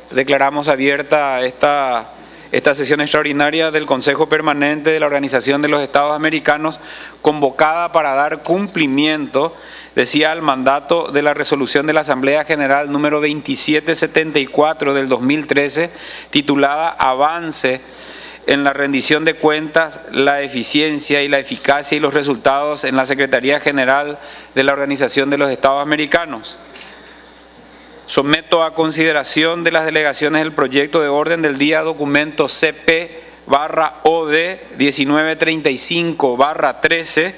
declaramos abierta esta sesión extraordinaria del Consejo Permanente de la Organización de los Estados Americanos, convocada para dar cumplimiento, decía, al mandato de la resolución de la Asamblea General número 2774 del 2013, titulada Avance en la rendición de cuentas, la eficiencia y la eficacia y los resultados en la Secretaría General de la Organización de los Estados Americanos. Someto a consideración de las delegaciones el proyecto de orden del día, documento CP/OD 1935/13.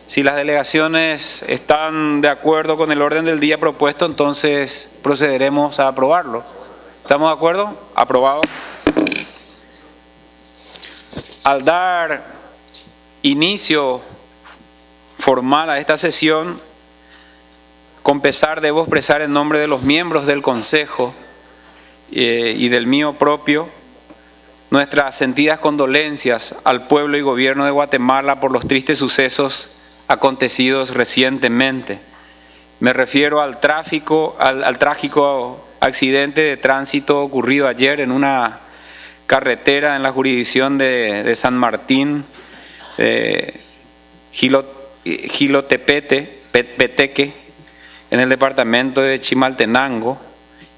Si las delegaciones están de acuerdo con el orden del día propuesto, entonces procederemos a aprobarlo. ¿Estamos de acuerdo? Aprobado. Al dar inicio formal a esta sesión, con pesar debo expresar en nombre de los miembros del Consejo y del mío propio nuestras sentidas condolencias al pueblo y gobierno de Guatemala por los tristes sucesos acontecidos recientemente. Me refiero al trágico accidente de tránsito ocurrido ayer en una carretera en la jurisdicción de San Martín, Jilotepeque, en el departamento de Chimaltenango,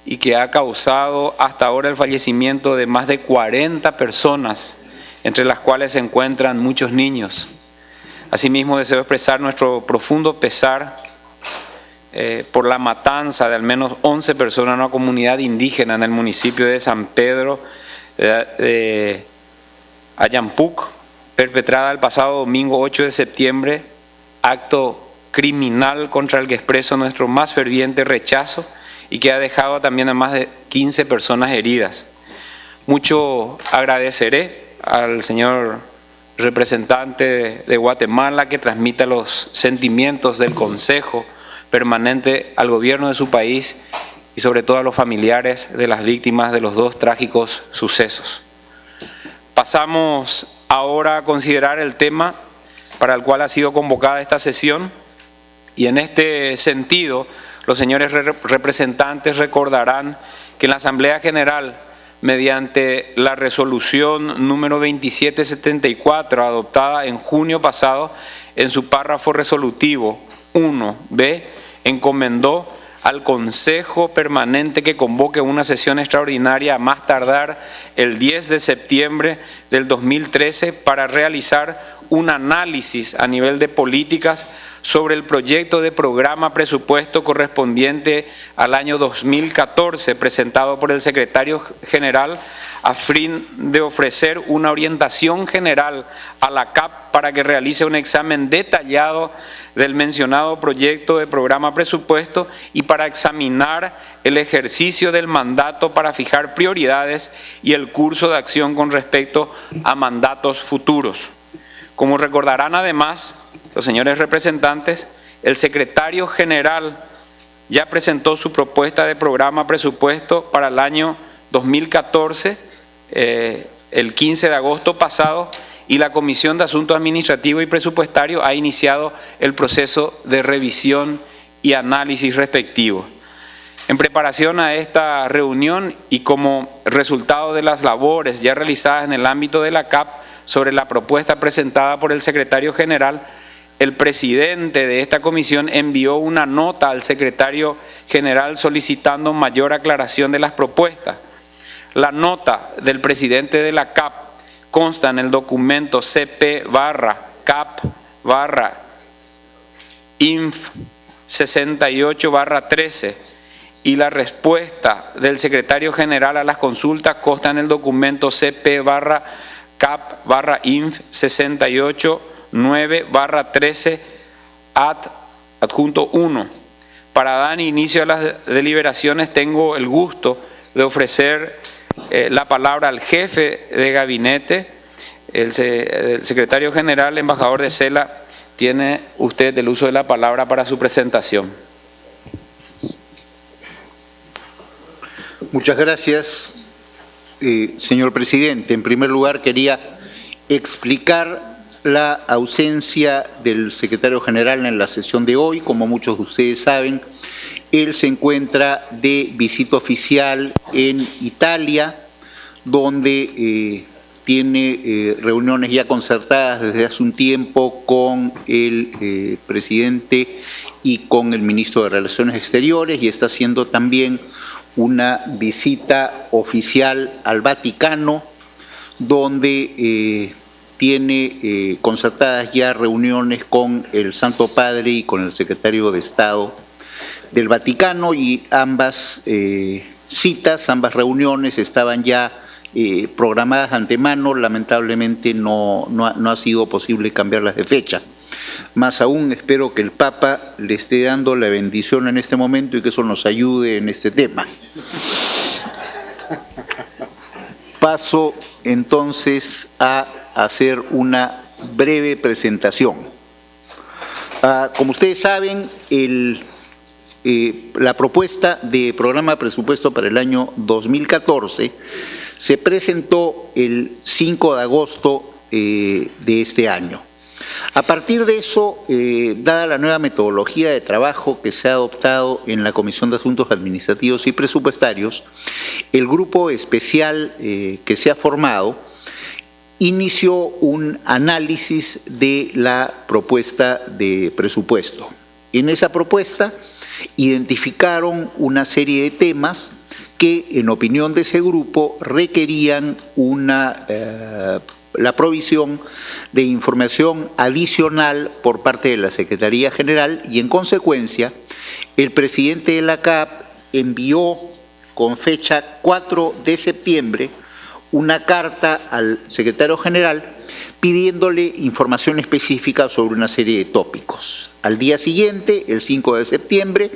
y que ha causado hasta ahora el fallecimiento de más de 40 personas, entre las cuales se encuentran muchos niños. Asimismo, deseo expresar nuestro profundo pesar por la matanza de al menos 11 personas en una comunidad indígena en el municipio de San Pedro de Ayampuc, perpetrada el pasado domingo 8 de septiembre, acto criminal contra el que expreso nuestro más ferviente rechazo y que ha dejado también a más de 15 personas heridas. Mucho agradeceré al señor representante de Guatemala que transmita los sentimientos del Consejo Permanente al gobierno de su país y sobre todo a los familiares de las víctimas de los dos trágicos sucesos. Pasamos ahora a considerar el tema para el cual ha sido convocada esta sesión, y en este sentido los señores representantes recordarán que en la Asamblea General, mediante la resolución número 2774 adoptada en junio pasado, en su párrafo resolutivo 1b, encomendó al Consejo Permanente que convoque una sesión extraordinaria a más tardar el 10 de septiembre del 2013 para realizar un análisis a nivel de políticas sobre el proyecto de programa presupuesto correspondiente al año 2014 presentado por el Secretario General a fin de ofrecer una orientación general a la CAP para que realice un examen detallado del mencionado proyecto de programa presupuesto y para examinar el ejercicio del mandato para fijar prioridades y el curso de acción con respecto a mandatos futuros. Como recordarán además los señores representantes, el secretario general ya presentó su propuesta de programa presupuesto para el año 2014, el 15 de agosto pasado, y la Comisión de Asuntos Administrativos y Presupuestarios ha iniciado el proceso de revisión y análisis respectivo. En preparación a esta reunión y como resultado de las labores ya realizadas en el ámbito de la CAP sobre la propuesta presentada por el secretario general, el presidente de esta comisión envió una nota al secretario general solicitando mayor aclaración de las propuestas. La nota del presidente de la CAP consta en el documento CP/CAP/INF 68/13 y la respuesta del secretario general a las consultas consta en el documento CP/CAP/INF 68/9/13 adjunto 1. Para dar inicio a las deliberaciones tengo el gusto de ofrecer la palabra al jefe de gabinete, el secretario general, embajador de Cela. Tiene usted el uso de la palabra para su presentación. Muchas gracias, señor presidente. En primer lugar, quería explicar la ausencia del secretario general en la sesión de hoy. Como muchos de ustedes saben, Él se encuentra de visita oficial en Italia, donde tiene reuniones ya concertadas desde hace un tiempo con el presidente y con el ministro de Relaciones Exteriores, y está haciendo también una visita oficial al Vaticano, donde tiene concertadas ya reuniones con el Santo Padre y con el secretario de Estado del Vaticano, y ambas citas, ambas reuniones estaban ya programadas de antemano. Lamentablemente no ha sido posible cambiarlas de fecha. Más aún, espero que el Papa le esté dando la bendición en este momento y que eso nos ayude en este tema. Paso entonces a hacer una breve presentación. Como ustedes saben, la propuesta de programa de presupuesto para el año 2014 se presentó el 5 de agosto de este año. A partir de eso, dada la nueva metodología de trabajo que se ha adoptado en la Comisión de Asuntos Administrativos y Presupuestarios, el grupo especial que se ha formado inició un análisis de la propuesta de presupuesto. En esa propuesta identificaron una serie de temas que, en opinión de ese grupo, requerían la provisión de información adicional por parte de la Secretaría General, y en consecuencia el presidente de la CAP envió con fecha 4 de septiembre una carta al secretario general pidiéndole información específica sobre una serie de tópicos. Al día siguiente, el 5 de septiembre,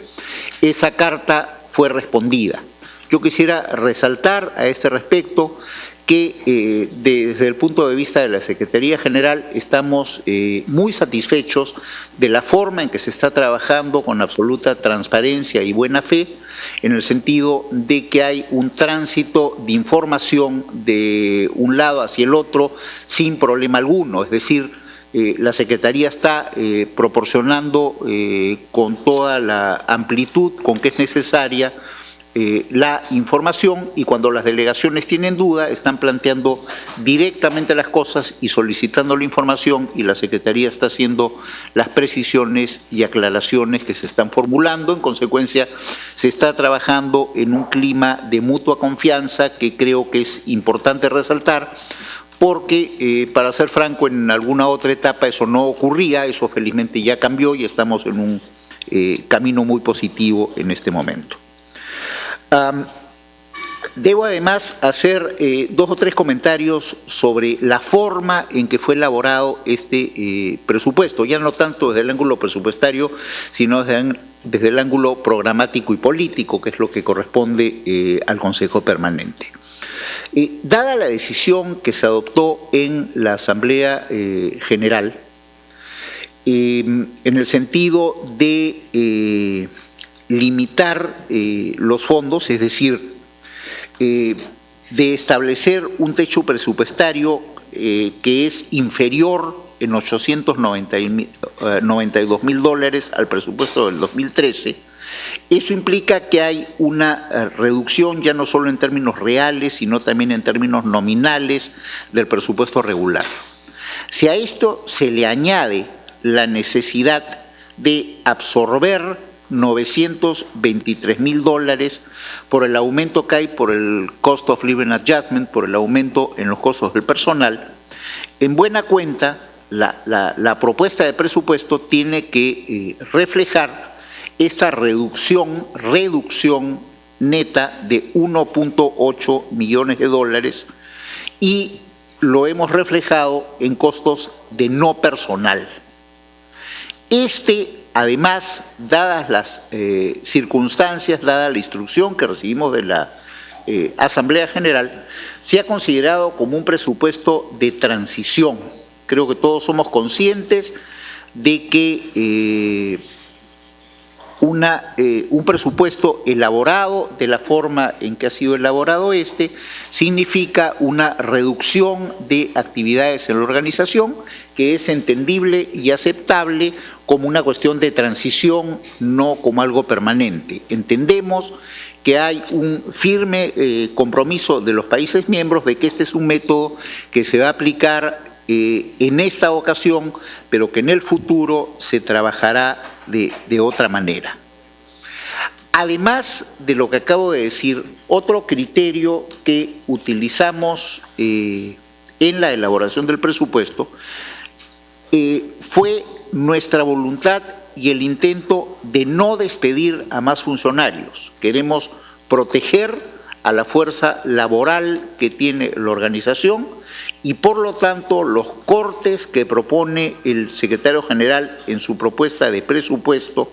esa carta fue respondida. Yo quisiera resaltar a este respecto que desde el punto de vista de la Secretaría General estamos muy satisfechos de la forma en que se está trabajando con absoluta transparencia y buena fe, en el sentido de que hay un tránsito de información de un lado hacia el otro sin problema alguno. Es decir, la Secretaría está proporcionando con toda la amplitud con que es necesaria la información, y cuando las delegaciones tienen duda están planteando directamente las cosas y solicitando la información, y la Secretaría está haciendo las precisiones y aclaraciones que se están formulando. En consecuencia, se está trabajando en un clima de mutua confianza que creo que es importante resaltar, porque, para ser franco, en alguna otra etapa eso no ocurría. Eso felizmente ya cambió y estamos en un camino muy positivo en este momento. Debo además hacer 2 o 3 comentarios sobre la forma en que fue elaborado este presupuesto, ya no tanto desde el ángulo presupuestario, sino desde el ángulo programático y político, que es lo que corresponde al Consejo Permanente. Dada la decisión que se adoptó en la Asamblea General, en el sentido de limitar los fondos, es decir, de establecer un techo presupuestario que es inferior en $892.000 al presupuesto del 2013, eso implica que hay una reducción ya no solo en términos reales, sino también en términos nominales del presupuesto regular. Si a esto se le añade la necesidad de absorber $923.000 por el aumento que hay por el Cost of Living Adjustment, por el aumento en los costos del personal, en buena cuenta la propuesta de presupuesto tiene que reflejar esta reducción neta de $1.8 millones, y lo hemos reflejado en costos de no personal. Además, dadas las circunstancias, dada la instrucción que recibimos de la Asamblea General, se ha considerado como un presupuesto de transición. Creo que todos somos conscientes de que un presupuesto elaborado de la forma en que ha sido elaborado significa una reducción de actividades en la organización que es entendible y aceptable como una cuestión de transición, no como algo permanente. Entendemos que hay un firme compromiso de los países miembros de que este es un método que se va a aplicar en esta ocasión, pero que en el futuro se trabajará de otra manera. Además de lo que acabo de decir, otro criterio que utilizamos en la elaboración del presupuesto fue nuestra voluntad y el intento de no despedir a más funcionarios. Queremos proteger a la fuerza laboral que tiene la organización y por lo tanto los cortes que propone el secretario general en su propuesta de presupuesto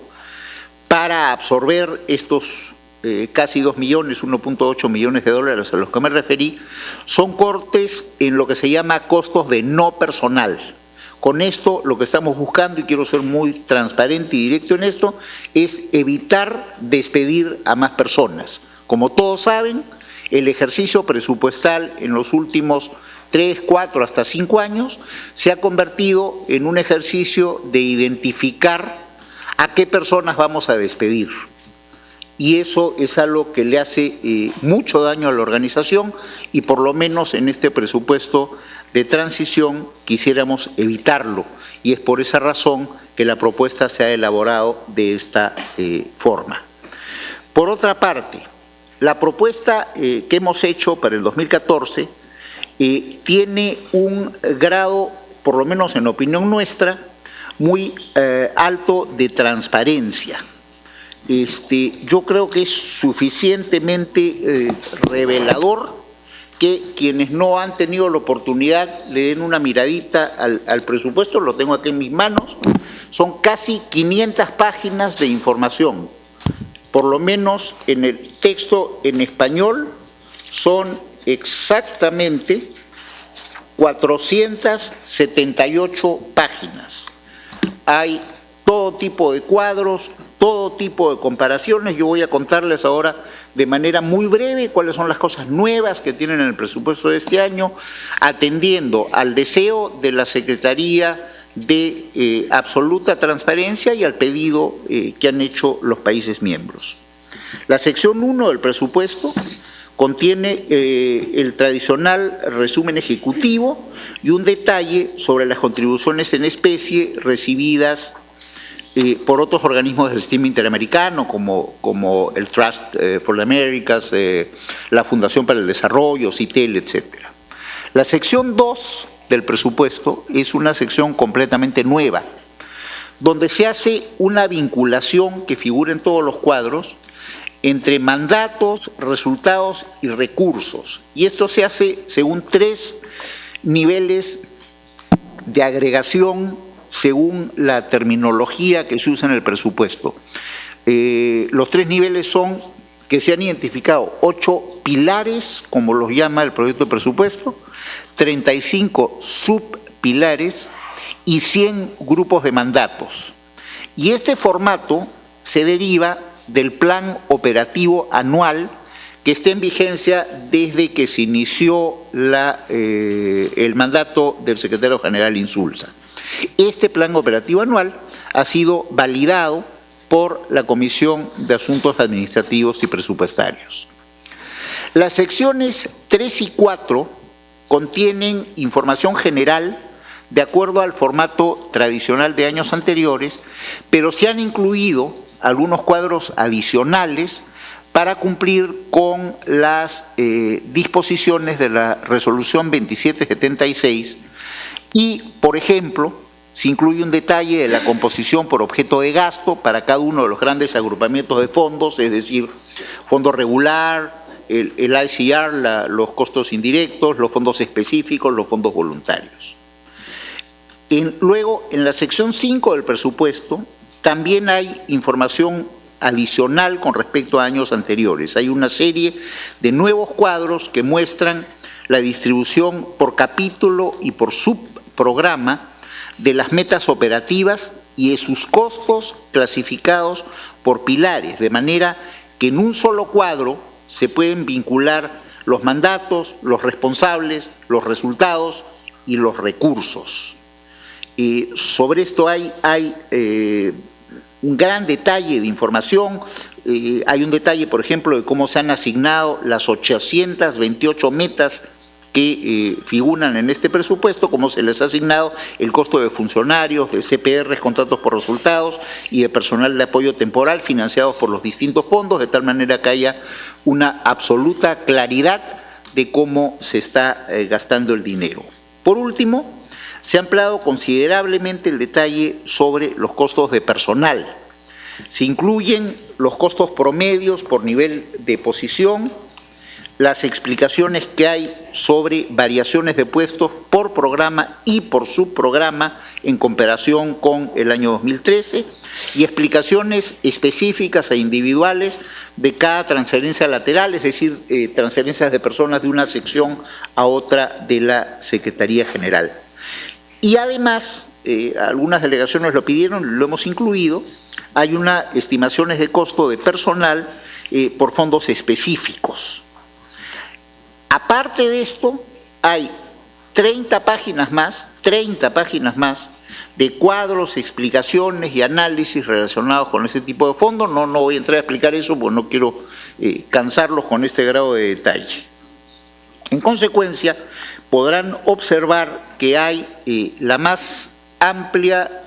para absorber estos casi 2 millones, 1.8 millones de dólares a los que me referí, son cortes en lo que se llama costos de no personal. Con esto lo que estamos buscando, y quiero ser muy transparente y directo en esto, es evitar despedir a más personas. Como todos saben, el ejercicio presupuestal en los últimos 3, 4, hasta 5 años se ha convertido en un ejercicio de identificar a qué personas vamos a despedir. Y eso es algo que le hace mucho daño a la organización y por lo menos en este presupuesto de transición quisiéramos evitarlo. Y es por esa razón que la propuesta se ha elaborado de esta forma. Por otra parte, la propuesta que hemos hecho para el 2014 tiene un grado, por lo menos en opinión nuestra, muy alto de transparencia. Yo creo que es suficientemente revelador que quienes no han tenido la oportunidad le den una miradita al presupuesto. Lo tengo aquí en mis manos. Son casi 500 páginas de información. Por lo menos en el texto en español son exactamente 478 páginas. Hay todo tipo de cuadros, todo tipo de comparaciones. Yo voy a contarles ahora de manera muy breve cuáles son las cosas nuevas que tienen en el presupuesto de este año, atendiendo al deseo de la Secretaría de absoluta transparencia y al pedido que han hecho los países miembros. La sección 1 del presupuesto contiene el tradicional resumen ejecutivo y un detalle sobre las contribuciones en especie recibidas por otros organismos del sistema interamericano como el Trust for the Americas, la Fundación para el Desarrollo, CITEL, etc. La sección 2 del presupuesto es una sección completamente nueva, donde se hace una vinculación que figura en todos los cuadros entre mandatos, resultados y recursos. Y esto se hace según 3 niveles de agregación según la terminología que se usa en el presupuesto. Los 3 niveles son que se han identificado 8 pilares, como los llama el proyecto de presupuesto, 35 subpilares y 100 grupos de mandatos. Y este formato se deriva del plan operativo anual que está en vigencia desde que se inició el mandato del secretario general Insulza. Este plan operativo anual ha sido validado por la Comisión de Asuntos Administrativos y Presupuestarios. Las secciones 3 y 4 contienen información general de acuerdo al formato tradicional de años anteriores, pero se han incluido algunos cuadros adicionales para cumplir con las disposiciones de la Resolución 2776 y, por ejemplo, se incluye un detalle de la composición por objeto de gasto para cada uno de los grandes agrupamientos de fondos, es decir, fondo regular, el ICR, los costos indirectos, los fondos específicos, los fondos voluntarios. Luego, en la sección 5 del presupuesto, también hay información adicional con respecto a años anteriores. Hay una serie de nuevos cuadros que muestran la distribución por capítulo y por subprograma de las metas operativas y de sus costos clasificados por pilares, de manera que en un solo cuadro se pueden vincular los mandatos, los responsables, los resultados y los recursos. Sobre esto hay un gran detalle de información. Hay un detalle, por ejemplo, de cómo se han asignado las 828 metas que figuran en este presupuesto, cómo se les ha asignado el costo de funcionarios, de CPR, contratos por resultados, y de personal de apoyo temporal financiados por los distintos fondos, de tal manera que haya una absoluta claridad de cómo se está gastando el dinero. Por último, se ha ampliado considerablemente el detalle sobre los costos de personal. Se incluyen los costos promedios por nivel de posición, las explicaciones que hay sobre variaciones de puestos por programa y por subprograma en comparación con el año 2013 y explicaciones específicas e individuales de cada transferencia lateral, es decir, transferencias de personas de una sección a otra de la Secretaría General. Y además, algunas delegaciones lo pidieron, lo hemos incluido, hay unas estimaciones de costo de personal por fondos específicos. Aparte de esto, hay 30 páginas más de cuadros, explicaciones y análisis relacionados con este tipo de fondos. No voy a entrar a explicar eso porque no quiero cansarlos con este grado de detalle. En consecuencia, podrán observar que hay la más amplia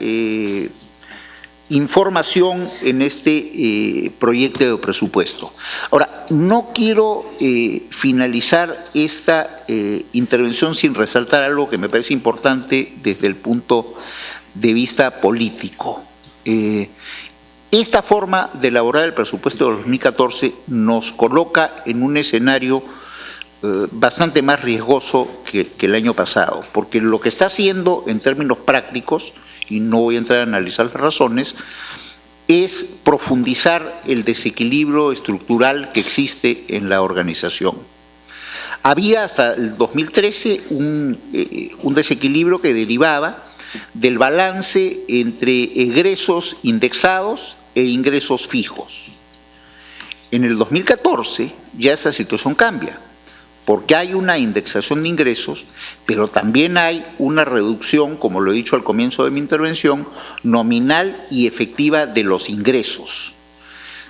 información en este proyecto de presupuesto. Ahora, no quiero finalizar esta intervención sin resaltar algo que me parece importante desde el punto de vista político. Esta forma de elaborar el presupuesto de 2014 nos coloca en un escenario bastante más riesgoso que el año pasado, porque lo que está haciendo en términos prácticos, y no voy a entrar a analizar las razones, es profundizar el desequilibrio estructural que existe en la organización. Había hasta el 2013 un desequilibrio que derivaba del balance entre egresos indexados e ingresos fijos. En el 2014 ya esta situación cambia, porque hay una indexación de ingresos, pero también hay una reducción, como lo he dicho al comienzo de mi intervención, nominal y efectiva de los ingresos.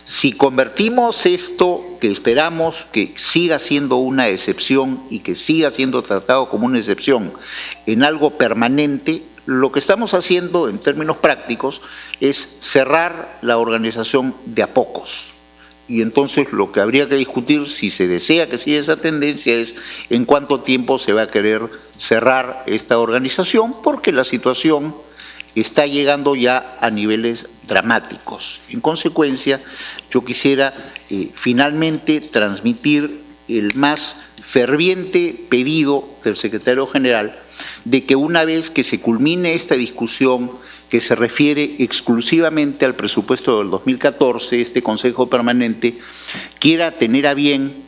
Si convertimos esto, que esperamos que siga siendo una excepción y que siga siendo tratado como una excepción, en algo permanente, lo que estamos haciendo en términos prácticos es cerrar la organización de a pocos. Y entonces lo que habría que discutir, si se desea que siga esa tendencia, es en cuánto tiempo se va a querer cerrar esta organización, porque la situación está llegando ya a niveles dramáticos. En consecuencia, yo quisiera finalmente transmitir el más ferviente pedido del secretario general de que una vez que se culmine esta discusión que se refiere exclusivamente al presupuesto del 2014, este Consejo Permanente quiera tener a bien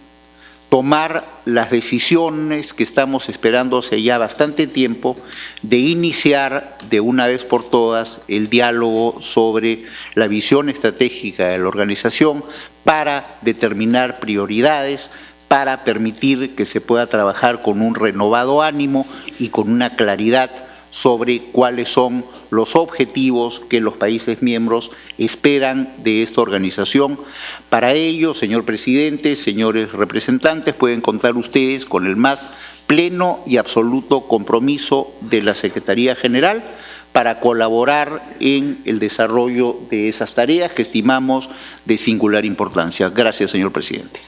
tomar las decisiones que estamos esperando hace ya bastante tiempo de iniciar de una vez por todas el diálogo sobre la visión estratégica de la organización para determinar prioridades, para permitir que se pueda trabajar con un renovado ánimo y con una claridad sobre cuáles son los objetivos que los países miembros esperan de esta organización. Para ello, señor presidente, señores representantes, pueden contar ustedes con el más pleno y absoluto compromiso de la Secretaría General para colaborar en el desarrollo de esas tareas que estimamos de singular importancia. Gracias, señor presidente.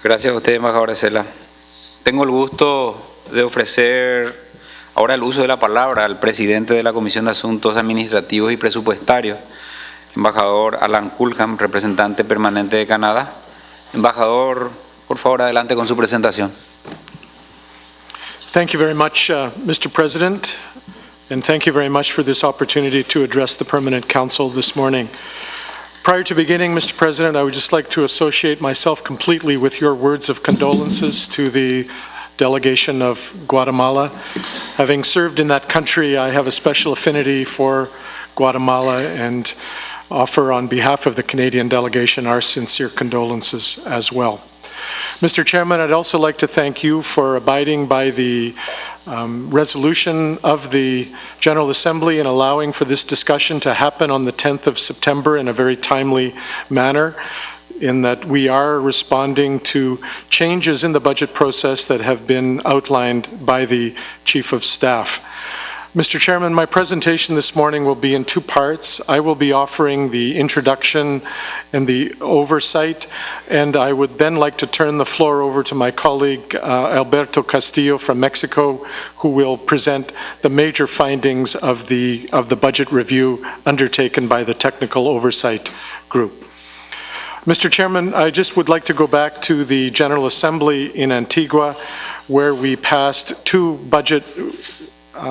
Gracias a usted, embajador Ezela. Tengo el gusto de ofrecer ahora el uso de la palabra al presidente de la Comisión de Asuntos Administrativos y Presupuestarios, embajador Alan Culham, representante permanente de Canadá. Embajador, por favor, adelante con su presentación. Thank you very much, Mr. President, and thank you very much for this opportunity to address the Permanent Council this morning. Prior to beginning, Mr. President, I would just like to associate myself completely with your words of condolences to the delegation of Guatemala. Having served in that country, I have a special affinity for Guatemala and offer on behalf of the Canadian delegation our sincere condolences as well. Mr. Chairman, I'd also like to thank you for abiding by the resolution of the General Assembly and allowing for this discussion to happen on the 10th of September in a very timely manner, in that we are responding to changes in the budget process that have been outlined by the Chief of Staff. Mr. Chairman, my presentation this morning will be in two parts. I will be offering the introduction and the oversight, and I would then like to turn the floor over to my colleague Alberto Castillo from Mexico, who will present the major findings of the budget review undertaken by the Technical Oversight Group. Mr. Chairman, I just would like to go back to the General Assembly in Antigua, where we passed two budget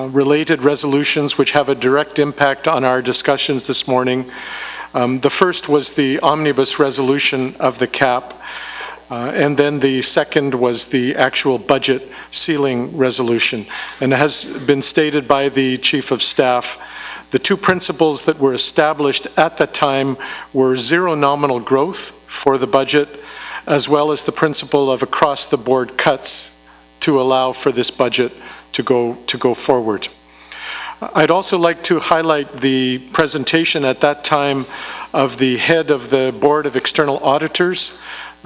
related resolutions which have a direct impact on our discussions this morning. The first was the omnibus resolution of the CAP, and then the second was the actual budget ceiling resolution. And it has been stated by the Chief of Staff, the two principles that were established at the time were zero nominal growth for the budget, as well as the principle of across-the-board cuts to allow for this budget to go forward. I'd also like to highlight the presentation at that time of the head of the Board of External Auditors.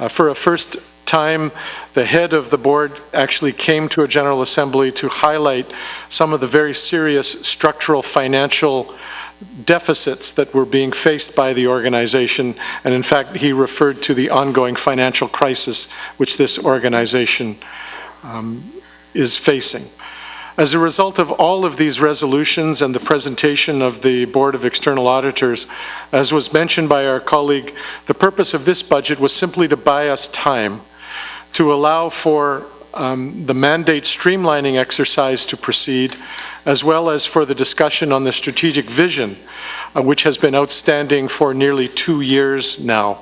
For a first time, the head of the board actually came to a General Assembly to highlight some of the very serious structural financial deficits that were being faced by the organization, and in fact he referred to the ongoing financial crisis which this organization is facing. As a result of all of these resolutions and the presentation of the Board of External Auditors, as was mentioned by our colleague, the purpose of this budget was simply to buy us time to allow for the mandate streamlining exercise to proceed, as well as for the discussion on the strategic vision, which has been outstanding for nearly 2 years now.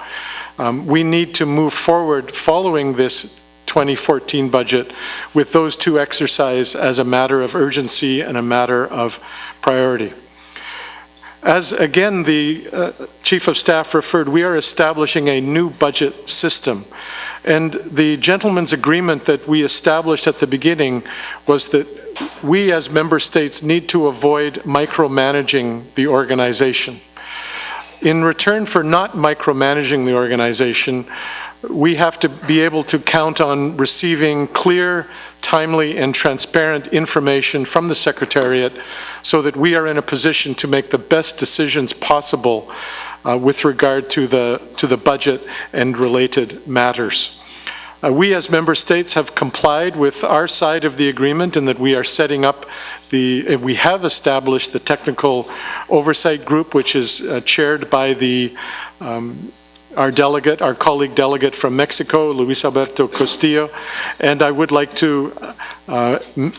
We need to move forward following this 2014 budget with those two exercises as a matter of urgency and a matter of priority. As again the Chief of Staff referred, we are establishing a new budget system. And the gentleman's agreement that we established at the beginning was that we as member states need to avoid micromanaging the organization. In return for not micromanaging the organization, we have to be able to count on receiving clear, timely, and transparent information from the Secretariat so that we are in a position to make the best decisions possible with regard to the budget and related matters. We as member states have complied with our side of the agreement in that we are setting up we have established the Technical Oversight Group, which is chaired by our colleague delegate from Mexico, Luis Alberto Castillo, and I would like to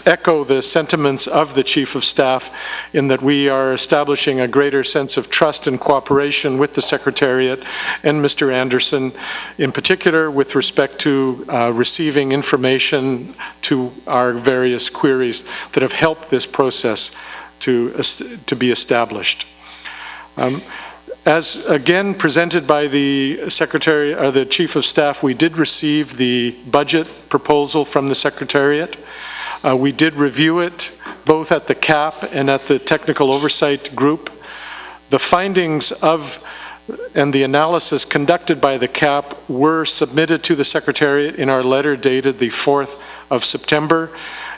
echo the sentiments of the Chief of Staff in that we are establishing a greater sense of trust and cooperation with the Secretariat and Mr. Anderson, in particular with respect to receiving information to our various queries that have helped this process to be established. As again presented by the Secretary or the Chief of Staff, we did receive the budget proposal from the Secretariat. We did review it both at the CAP and at the Technical Oversight Group. The findings of and the analysis conducted by the CAP were submitted to the Secretariat in our letter dated the 4th of September,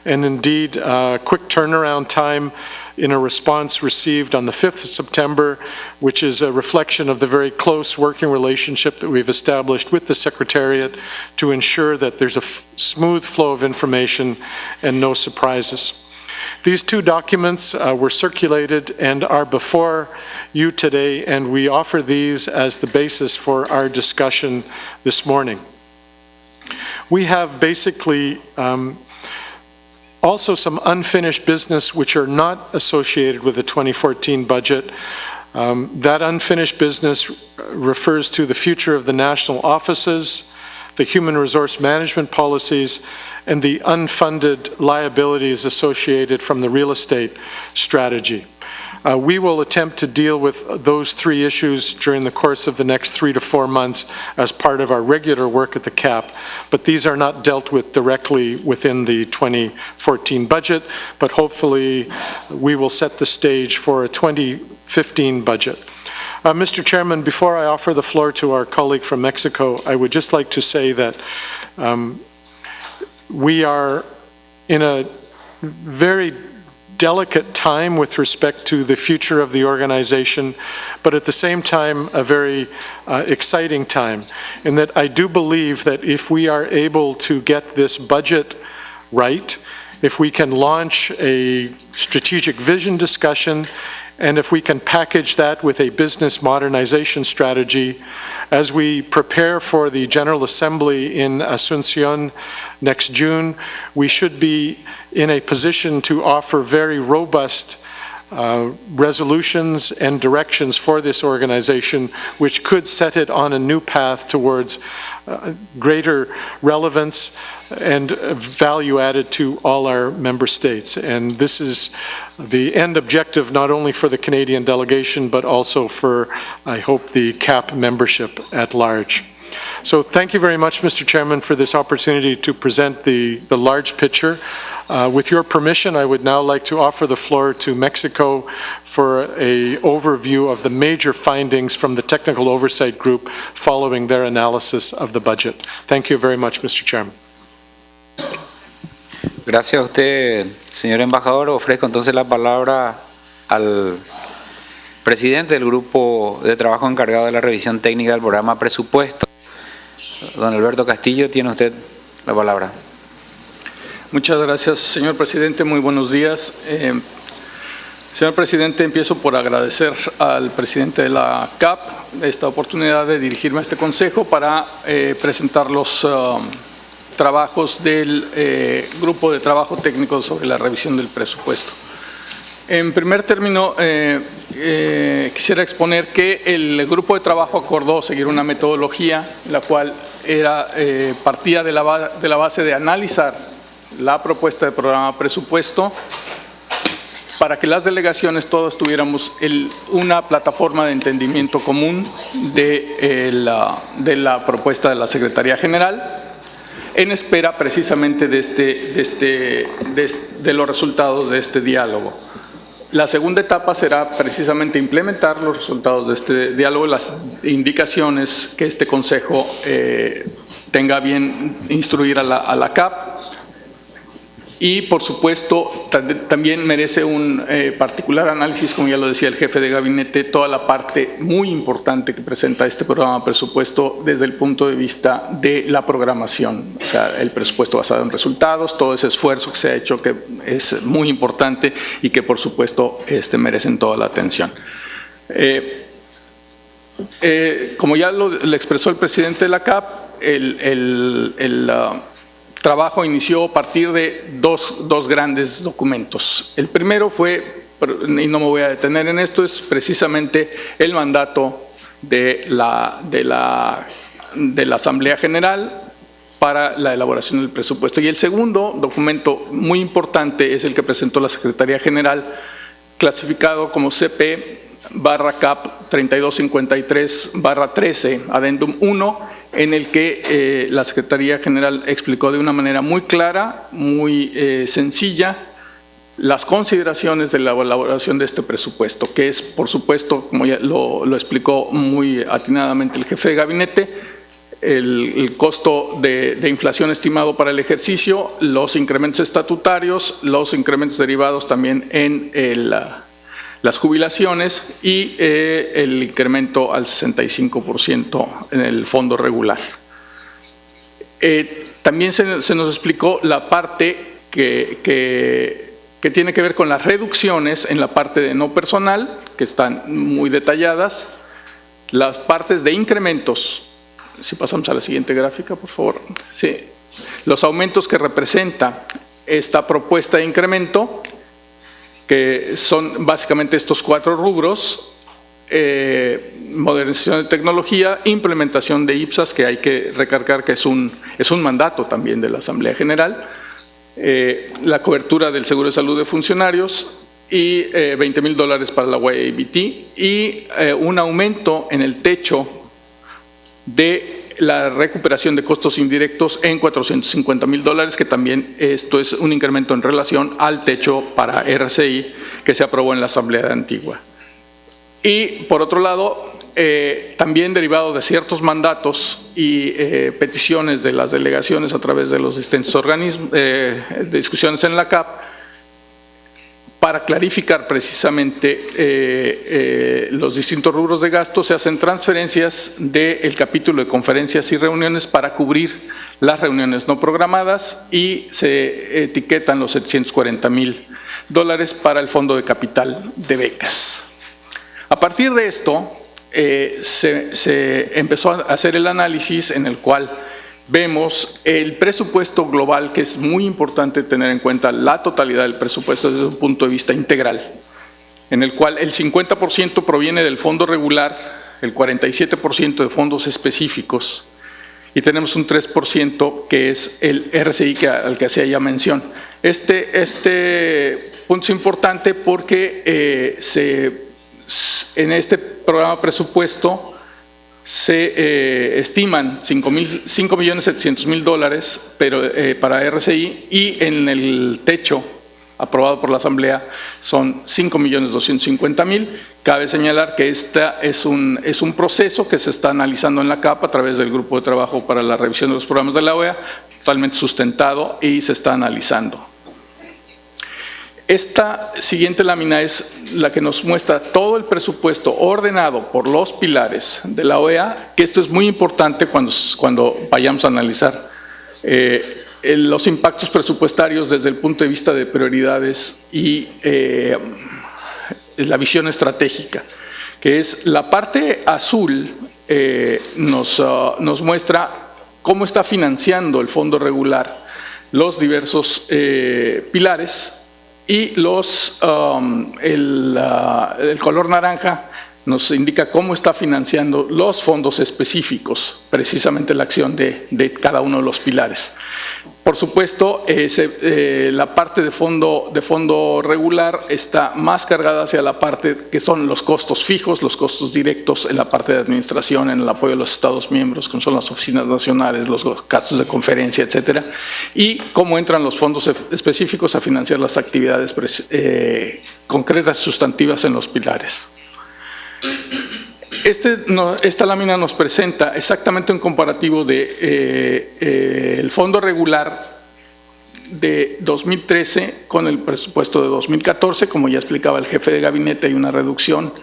and indeed quick turnaround time in a response received on the 5th of September, which is a reflection of the very close working relationship that we've established with the Secretariat to ensure that there's a smooth flow of information and no surprises. These two documents were circulated and are before you today, and we offer these as the basis for our discussion this morning. We have basically also some unfinished business which are not associated with the 2014 budget. That unfinished business refers to the future of the national offices, the human resource management policies, and the unfunded liabilities associated from the real estate strategy. We will attempt to deal with those three issues during the course of the next 3 to 4 months as part of our regular work at the CAP, but these are not dealt with directly within the 2014 budget, but hopefully we will set the stage for a 2015 budget. Mr. Chairman, before I offer the floor to our colleague from Mexico, I would just like to say that we are in a very delicate time with respect to the future of the organization, but at the same time, a very exciting time, in that I do believe that if we are able to get this budget right, if we can launch a strategic vision discussion, and if we can package that with a business modernization strategy, as we prepare for the General Assembly in Asunción next June, we should be in a position to offer very robust resolutions and directions for this organization, which could set it on a new path towards greater relevance and value added to all our member states. And this is the end objective not only for the Canadian delegation, but also for, I hope, the CAP membership at large. So thank you very much, Mr. Chairman, for this opportunity to present the large picture. With your permission, I would now like to offer the floor to Mexico for an overview of the major findings from the Technical Oversight Group following their analysis of the budget. Thank you very much, Mr. Chairman. Gracias a usted, señor embajador. Ofrezco entonces la palabra al presidente del Grupo de Trabajo encargado de la revisión técnica del programa Presupuesto. Don Alberto Castillo, tiene usted la palabra. Muchas gracias, señor presidente. Muy buenos días. Señor presidente, empiezo por agradecer al presidente de la CAP esta oportunidad de dirigirme a este consejo para presentar los trabajos del Grupo de Trabajo Técnico sobre la revisión del presupuesto. En primer término, quisiera exponer que el grupo de trabajo acordó seguir una metodología, la cual partía de la base de analizar la propuesta de programa presupuesto para que las delegaciones todos tuviéramos una plataforma de entendimiento común de la propuesta de la Secretaría General, en espera precisamente de los resultados de este diálogo. La segunda etapa será precisamente implementar los resultados de este diálogo, las indicaciones que este Consejo tenga bien instruir a la CAP. Y, por supuesto, también merece un particular análisis, como ya lo decía el jefe de gabinete, toda la parte muy importante que presenta este programa de presupuesto desde el punto de vista de la programación. O sea, el presupuesto basado en resultados, todo ese esfuerzo que se ha hecho, que es muy importante y que, por supuesto, merecen toda la atención. Como ya lo expresó el presidente de la CAP, el trabajo inició a partir de dos grandes documentos. El primero fue, y no me voy a detener en esto, es precisamente el mandato de la Asamblea General para la elaboración del presupuesto. Y el segundo documento muy importante es el que presentó la Secretaría General, clasificado como CP/CAP 3253/13, Adendum 1, en el que la Secretaría General explicó de una manera muy clara, muy sencilla, las consideraciones de la elaboración de este presupuesto, que es, por supuesto, como ya lo explicó muy atinadamente el jefe de gabinete, el costo de inflación estimado para el ejercicio, los incrementos estatutarios, los incrementos derivados también en las jubilaciones y el incremento al 65% en el fondo regular. También se nos explicó la parte que tiene que ver con las reducciones en la parte de no personal, que están muy detalladas, las partes de incrementos. Si pasamos a la siguiente gráfica, por favor. Sí. Los aumentos que representa esta propuesta de incremento, que son básicamente estos 4 rubros, modernización de tecnología, implementación de IPSAS, que hay que recargar que es un mandato también de la Asamblea General, la cobertura del seguro de salud de funcionarios y $20,000 para la YABT y un aumento en el techo de la recuperación de costos indirectos en $450,000, que también esto es un incremento en relación al techo para RCI que se aprobó en la Asamblea de Antigua. Y por otro lado, también derivado de ciertos mandatos y peticiones de las delegaciones a través de los distintos organismos, discusiones en la CAP, para clarificar precisamente los distintos rubros de gasto, se hacen transferencias del capítulo de conferencias y reuniones para cubrir las reuniones no programadas y se etiquetan los $740,000 para el Fondo de Capital de Becas. A partir de esto, se empezó a hacer el análisis en el cual vemos el presupuesto global, que es muy importante tener en cuenta la totalidad del presupuesto desde un punto de vista integral, en el cual el 50% proviene del fondo regular, el 47% de fondos específicos y tenemos un 3% que es el RCI al que hacía ya mención. Este punto es importante porque en este programa presupuesto se estiman $5,700,000 para RCI y en el techo aprobado por la Asamblea son $5,250,000. Cabe señalar que este es un proceso que se está analizando en la CAP a través del Grupo de Trabajo para la Revisión de los Programas de la OEA, totalmente sustentado y se está analizando. Esta siguiente lámina es la que nos muestra todo el presupuesto ordenado por los pilares de la OEA, que esto es muy importante cuando vayamos a analizar los impactos presupuestarios desde el punto de vista de prioridades y la visión estratégica, que es la parte azul, nos muestra cómo está financiando el fondo regular los diversos pilares. Y el color naranja nos indica cómo está financiando los fondos específicos, precisamente la acción de cada uno de los pilares. Por supuesto, la parte de fondo regular está más cargada hacia la parte que son los costos fijos, los costos directos en la parte de administración, en el apoyo de los Estados miembros, como son las oficinas nacionales, los gastos de conferencia, etcétera, y cómo entran los fondos específicos a financiar las actividades concretas y sustantivas en los pilares. Esta lámina nos presenta exactamente un comparativo el fondo regular de 2013 con el presupuesto de 2014, como ya explicaba el jefe de gabinete, hay una reducción.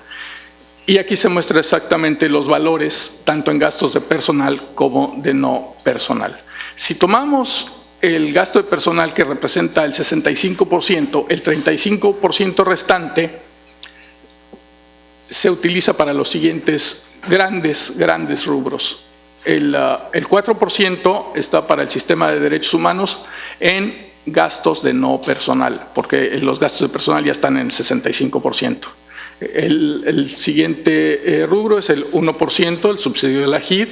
Y aquí se muestra exactamente los valores, tanto en gastos de personal como de no personal. Si tomamos el gasto de personal, que representa el 65%, el 35% restante se utiliza para los siguientes grandes rubros. El 4% está para el sistema de derechos humanos en gastos de no personal, porque los gastos de personal ya están en el 65%. El siguiente rubro es el 1%, el subsidio de la JID.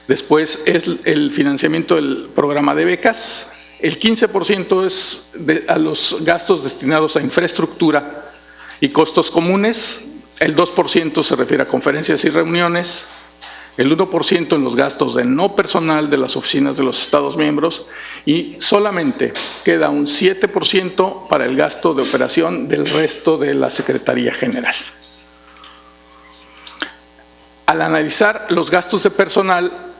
Después es el financiamiento del programa de becas. El 15% es a los gastos destinados a infraestructura y costos comunes. El 2% se refiere a conferencias y reuniones. El 1% en los gastos de no personal de las oficinas de los Estados miembros y solamente queda un 7% para el gasto de operación del resto de la Secretaría General. Al analizar los gastos de personal,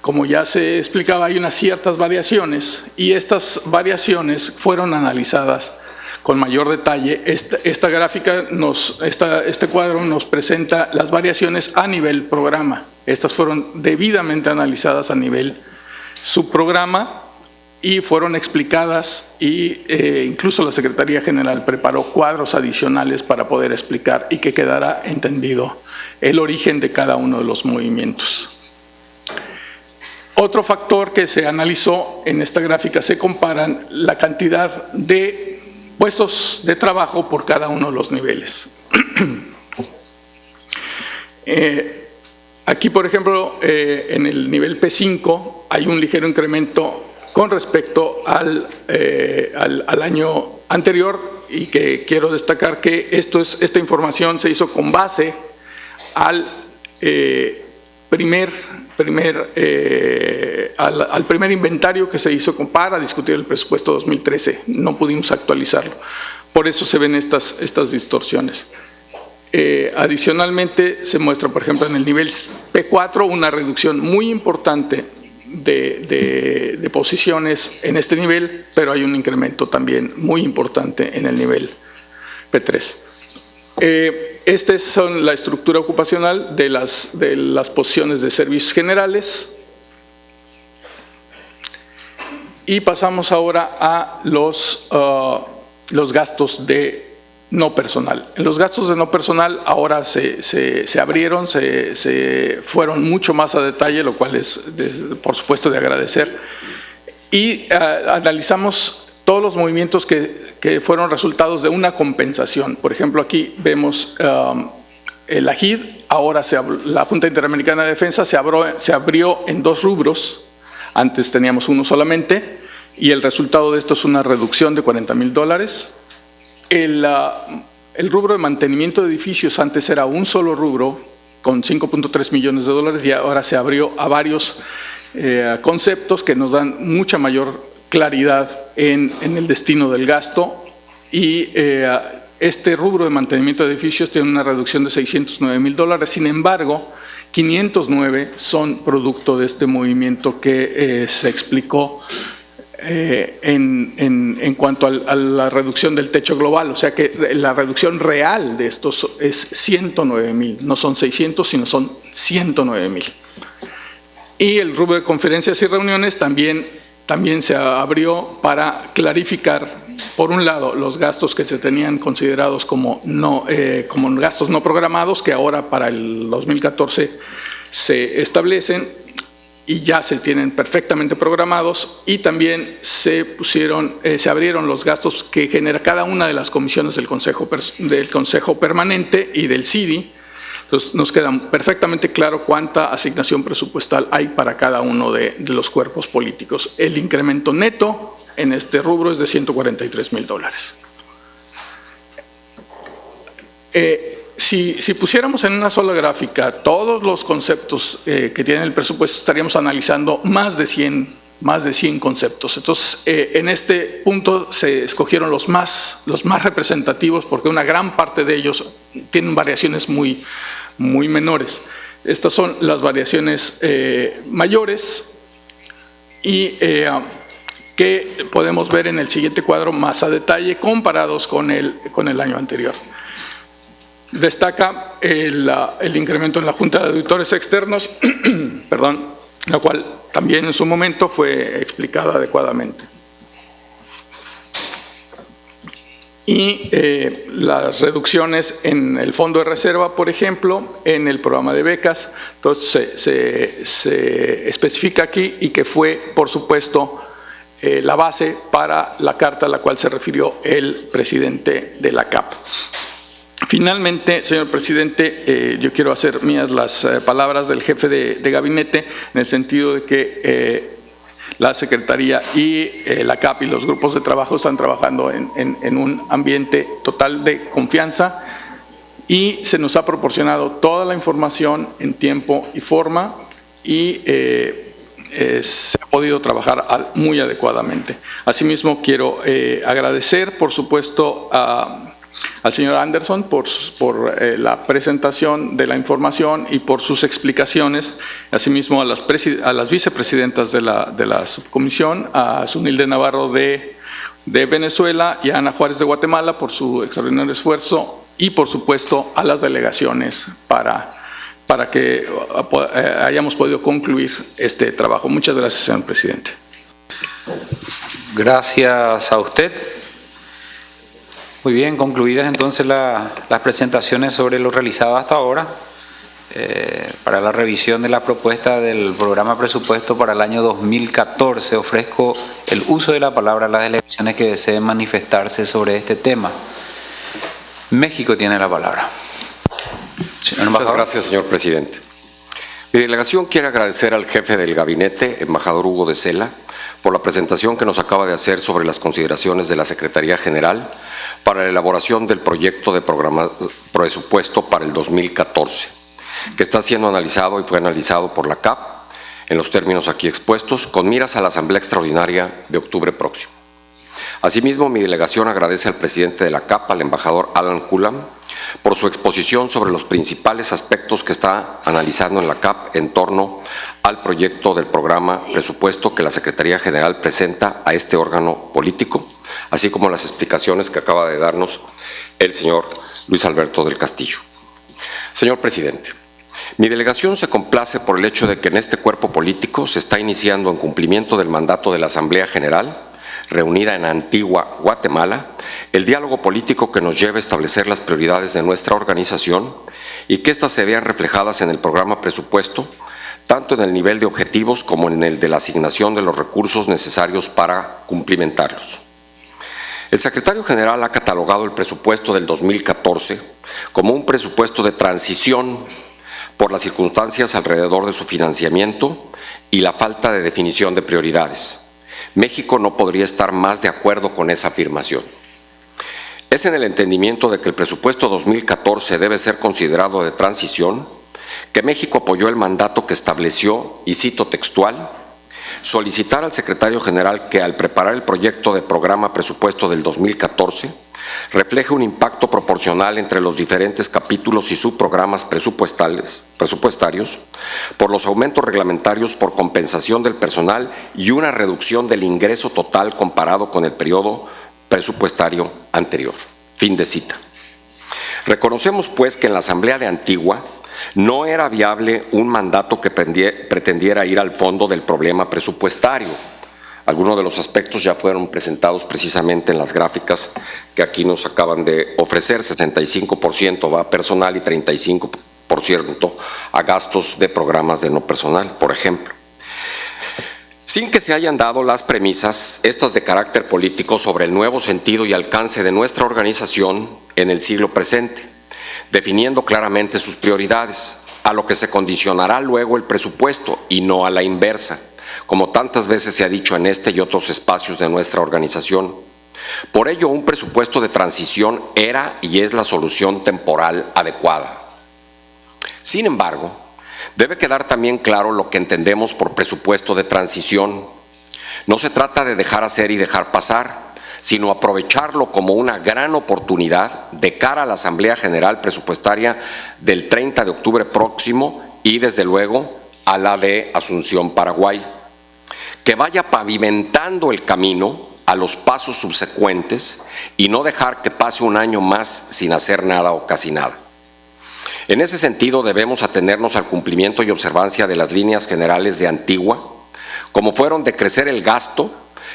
como ya se explicaba, hay unas ciertas variaciones y estas variaciones fueron analizadas con mayor detalle. Esta gráfica, este cuadro nos presenta las variaciones a nivel programa. Estas fueron debidamente analizadas a nivel subprograma y fueron explicadas incluso la Secretaría General preparó cuadros adicionales para poder explicar y que quedara entendido el origen de cada uno de los movimientos. Otro factor que se analizó en esta gráfica, se comparan la cantidad de puestos de trabajo por cada uno de los niveles. Aquí, por ejemplo, en el nivel P5 hay un ligero incremento con respecto al año anterior, y que quiero destacar que esta información se hizo con base al primer inventario que se hizo para discutir el presupuesto 2013. No pudimos actualizarlo. Por eso se ven estas distorsiones. Adicionalmente, se muestra, por ejemplo, en el nivel P4 una reducción muy importante de posiciones en este nivel, pero hay un incremento también muy importante en el nivel P3. Esta es la estructura ocupacional de las posiciones de servicios generales. Y pasamos ahora a los gastos de no personal. En los gastos de no personal ahora se abrieron, se fueron mucho más a detalle, lo cual es, por supuesto, de agradecer. Y analizamos todos los movimientos que fueron resultados de una compensación. Por ejemplo, aquí vemos el AGID, ahora la Junta Interamericana de Defensa se abrió en 2 rubros, antes teníamos uno solamente, y el resultado de esto es una reducción de $40,000. El rubro de mantenimiento de edificios antes era un solo rubro con $5.3 millones y ahora se abrió a varios conceptos que nos dan mucha mayor claridad en el destino del gasto, y este rubro de mantenimiento de edificios tiene una reducción de $609,000. Sin embargo, 509 son producto de este movimiento que se explicó en cuanto a la reducción del techo global. O sea que la reducción real de estos es 109,000, no son 600, sino son 109,000. Y el rubro de conferencias y reuniones también se abrió para clarificar, por un lado, los gastos que se tenían considerados como gastos no programados, que ahora para el 2014 se establecen y ya se tienen perfectamente programados, y también se abrieron los gastos que genera cada una de las comisiones del Consejo Permanente y del CIDI. Entonces nos queda perfectamente claro cuánta asignación presupuestal hay para cada uno de los cuerpos políticos. El incremento neto en este rubro es de $143,000. Si pusiéramos en una sola gráfica todos los conceptos que tiene el presupuesto, estaríamos analizando más de 100 conceptos. Entonces, en este punto se escogieron los más representativos, porque una gran parte de ellos tienen variaciones muy menores. Estas son las variaciones mayores, y que podemos ver en el siguiente cuadro más a detalle comparados con el año anterior. Destaca el incremento en la Junta de Auditores Externos, perdón, la cual también en su momento fue explicada adecuadamente. Y las reducciones en el fondo de reserva, por ejemplo, en el programa de becas, entonces se especifica aquí, y que fue, por supuesto, la base para la carta a la cual se refirió el presidente de la CAP. Finalmente, señor presidente, yo quiero hacer mías las palabras del jefe de gabinete, en el sentido de que la Secretaría y la CAP y los grupos de trabajo están trabajando en un ambiente total de confianza, y se nos ha proporcionado toda la información en tiempo y forma, y se ha podido trabajar muy adecuadamente. Asimismo, quiero agradecer, por supuesto, al señor Anderson por la presentación de la información y por sus explicaciones, asimismo a las vicepresidentas de la subcomisión, a Zunilde Navarro de Venezuela y a Ana Juárez de Guatemala por su extraordinario esfuerzo, y por supuesto a las delegaciones para que hayamos podido concluir este trabajo. Muchas gracias, señor presidente. Gracias a usted. Muy bien, concluidas entonces las presentaciones sobre lo realizado hasta ahora. Para la revisión de la propuesta del programa presupuesto para el año 2014, ofrezco el uso de la palabra a las delegaciones que deseen manifestarse sobre este tema. México tiene la palabra. Señor Muchas embajador. gracias, señor presidente. Mi delegación quiere agradecer al jefe del gabinete, embajador Hugo de Sela, por la presentación que nos acaba de hacer sobre las consideraciones de la Secretaría General para la elaboración del proyecto de presupuesto para el 2014, que está siendo analizado y fue analizado por la CAP en los términos aquí expuestos, con miras a la Asamblea Extraordinaria de octubre próximo. Asimismo, mi delegación agradece al presidente de la CAP, al embajador Alan Cullam, por su exposición sobre los principales aspectos que está analizando en la CAP en torno al proyecto del programa presupuesto que la Secretaría General presenta a este órgano político, así como las explicaciones que acaba de darnos el señor Luis Alberto del Castillo. Señor presidente, mi delegación se complace por el hecho de que en este cuerpo político se está iniciando en cumplimiento del mandato de la Asamblea General, reunida en Antigua, Guatemala, el diálogo político que nos lleve a establecer las prioridades de nuestra organización y que éstas se vean reflejadas en el programa presupuesto, tanto en el nivel de objetivos como en el de la asignación de los recursos necesarios para cumplimentarlos. El secretario general ha catalogado el presupuesto del 2014 como un presupuesto de transición por las circunstancias alrededor de su financiamiento y la falta de definición de prioridades. México no podría estar más de acuerdo con esa afirmación. Es en el entendimiento de que el presupuesto 2014 debe ser considerado de transición que México apoyó el mandato que estableció, y cito textual, solicitar al secretario general que al preparar el proyecto de programa presupuesto del 2014 refleje un impacto proporcional entre los diferentes capítulos y subprogramas presupuestarios por los aumentos reglamentarios por compensación del personal y una reducción del ingreso total comparado con el periodo presupuestario anterior. Fin de cita. Reconocemos, pues, que en la Asamblea de Antigua no era viable un mandato que pretendiera ir al fondo del problema presupuestario. Algunos de los aspectos ya fueron presentados precisamente en las gráficas que aquí nos acaban de ofrecer. 65% va a personal y 35% a gastos de programas de no personal, por ejemplo. Sin que se hayan dado las premisas, estas de carácter político, sobre el nuevo sentido y alcance de nuestra organización en el siglo presente, definiendo claramente sus prioridades, a lo que se condicionará luego el presupuesto y no a la inversa, como tantas veces se ha dicho en este y otros espacios de nuestra organización. Por ello, un presupuesto de transición era y es la solución temporal adecuada. Sin embargo, debe quedar también claro lo que entendemos por presupuesto de transición. No se trata de dejar hacer y dejar pasar, sino aprovecharlo como una gran oportunidad de cara a la Asamblea General Presupuestaria del 30 de octubre próximo y, desde luego, a la de Asunción, Paraguay, que vaya pavimentando el camino a los pasos subsecuentes y no dejar que pase un año más sin hacer nada o casi nada. En ese sentido, debemos atenernos al cumplimiento y observancia de las líneas generales de Antigua, como fueron de crecer el gasto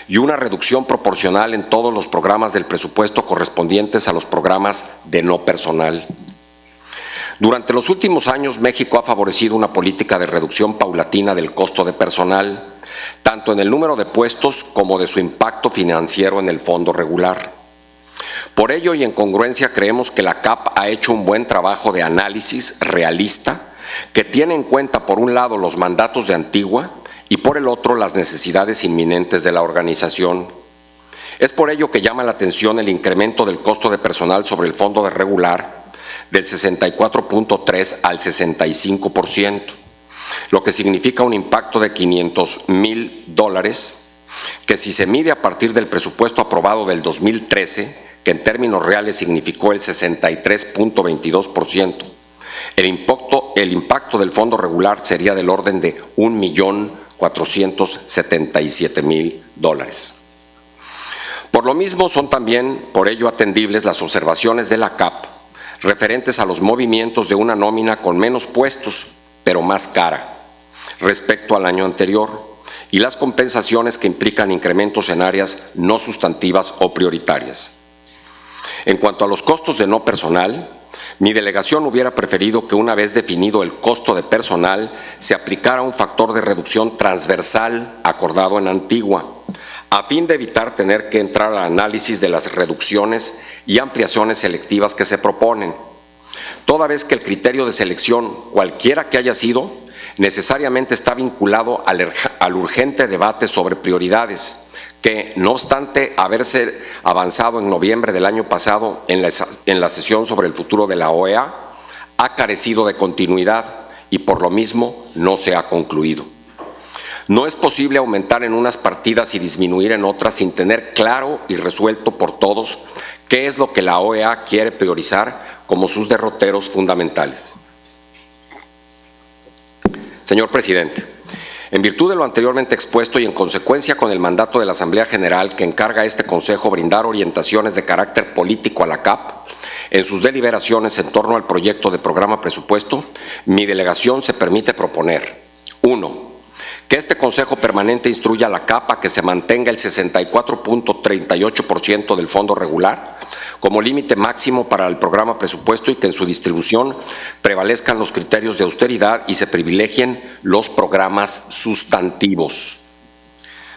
y una reducción proporcional en todos los programas del presupuesto correspondientes a los programas de no personal. Durante los últimos años, México ha favorecido una política de reducción paulatina del costo de personal, tanto en el número de puestos como de su impacto financiero en el fondo regular. Por ello, y en congruencia, creemos que la CAP ha hecho un buen trabajo de análisis realista que tiene en cuenta, por un lado, los mandatos de Antigua y, por el otro, las necesidades inminentes de la organización. Es por ello que llama la atención el incremento del costo de personal sobre el fondo de regular del 64.3 al 65%, lo que significa un impacto de $500,000, que si se mide a partir del presupuesto aprobado del 2013, que en términos reales significó el 63.22%, el impacto del fondo regular sería del orden de $1,477,000. Por lo mismo, son también por ello atendibles las observaciones de la CAP referentes a los movimientos de una nómina con menos puestos, pero más cara, respecto al año anterior, y las compensaciones que implican incrementos en áreas no sustantivas o prioritarias. En cuanto a los costos de no personal, mi delegación hubiera preferido que, una vez definido el costo de personal, se aplicara un factor de reducción transversal acordado en Antigua, a fin de evitar tener que entrar al análisis de las reducciones y ampliaciones selectivas que se proponen, toda vez que el criterio de selección, cualquiera que haya sido, necesariamente está vinculado al urgente debate sobre prioridades, que, no obstante haberse avanzado en noviembre del año pasado en la sesión sobre el futuro de la OEA, ha carecido de continuidad y por lo mismo no se ha concluido. No es posible aumentar en unas partidas y disminuir en otras sin tener claro y resuelto por todos qué es lo que la OEA quiere priorizar como sus derroteros fundamentales. Señor presidente, en virtud de lo anteriormente expuesto y en consecuencia con el mandato de la Asamblea General que encarga a este Consejo brindar orientaciones de carácter político a la CAP en sus deliberaciones en torno al proyecto de programa presupuesto, mi delegación se permite proponer: 1. Que este Consejo Permanente instruya a la CAP a que se mantenga el 64.38% del fondo regular como límite máximo para el programa presupuesto y que en su distribución prevalezcan los criterios de austeridad y se privilegien los programas sustantivos.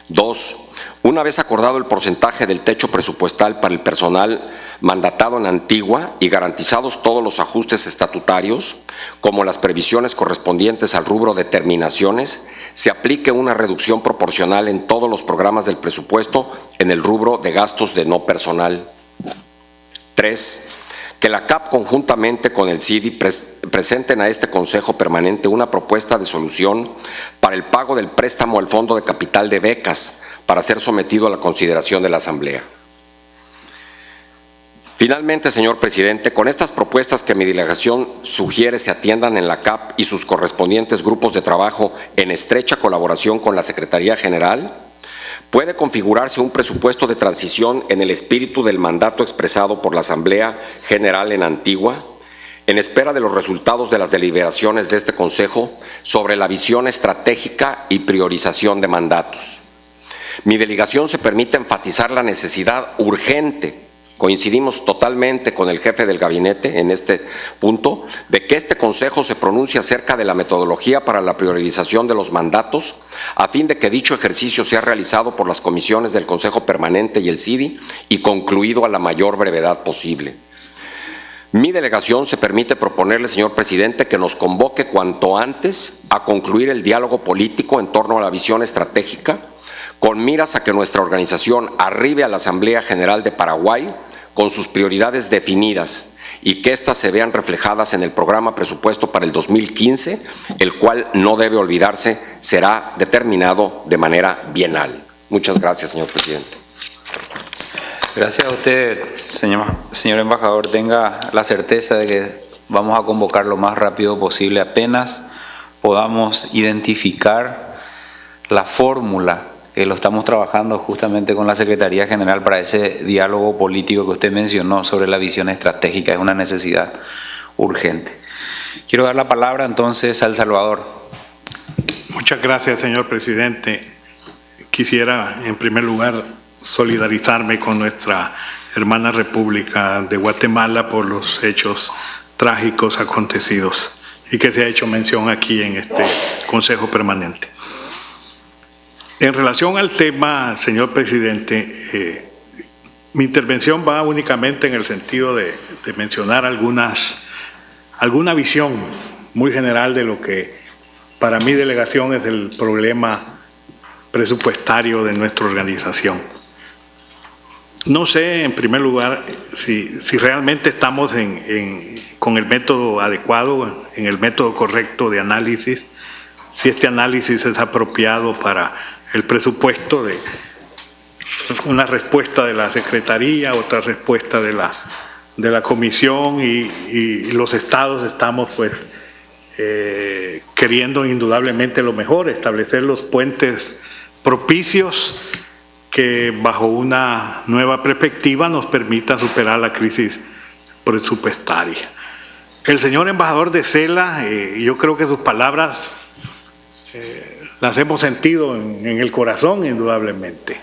2. Una vez acordado el porcentaje del techo presupuestal para el personal mandatado en Antigua y garantizados todos los ajustes estatutarios, como las previsiones correspondientes al rubro de terminaciones, se aplique una reducción proporcional en todos los programas del presupuesto en el rubro de gastos de no personal. 3. Que la CAP conjuntamente con el CIDI presenten a este Consejo Permanente una propuesta de solución para el pago del préstamo al Fondo de Capital de Becas para ser sometido a la consideración de la Asamblea. Finalmente, señor presidente, con estas propuestas que mi delegación sugiere se atiendan en la CAP y sus correspondientes grupos de trabajo en estrecha colaboración con la Secretaría General, puede configurarse un presupuesto de transición en el espíritu del mandato expresado por la Asamblea General en Antigua, en espera de los resultados de las deliberaciones de este Consejo sobre la visión estratégica y priorización de mandatos. Mi delegación se permite enfatizar la necesidad urgente, coincidimos totalmente con el jefe del gabinete en este punto, de que este Consejo se pronuncie acerca de la metodología para la priorización de los mandatos, a fin de que dicho ejercicio sea realizado por las comisiones del Consejo Permanente y el CIDI y concluido a la mayor brevedad posible. Mi delegación se permite proponerle, señor presidente, que nos convoque cuanto antes a concluir el diálogo político en torno a la visión estratégica, con miras a que nuestra organización arribe a la Asamblea General de Paraguay con sus prioridades definidas y que éstas se vean reflejadas en el programa presupuesto para el 2015, el cual, no debe olvidarse, será determinado de manera bienal. Muchas gracias, señor presidente. Gracias a usted, señor embajador. Tenga la certeza de que vamos a convocar lo más rápido posible, apenas podamos identificar la fórmula que lo estamos trabajando justamente con la Secretaría General para ese diálogo político que usted mencionó sobre la visión estratégica. Es una necesidad urgente. Quiero dar la palabra entonces a El Salvador. Muchas gracias, señor presidente. Quisiera, en primer lugar, solidarizarme con nuestra hermana República de Guatemala por los hechos trágicos acontecidos y que se ha hecho mención aquí en este Consejo Permanente. En relación al tema, señor presidente, mi intervención va únicamente en el sentido de mencionar alguna visión muy general de lo que para mi delegación es el problema presupuestario de nuestra organización. No sé, en primer lugar, si realmente estamos con el método adecuado, en el método correcto de análisis, si este análisis es apropiado para el presupuesto, de una respuesta de la Secretaría, otra respuesta de la Comisión y los estados estamos pues queriendo indudablemente lo mejor, establecer los puentes propicios que bajo una nueva perspectiva nos permita superar la crisis presupuestaria. El señor embajador de Cela, yo creo que sus palabras las hemos sentido en el corazón, indudablemente.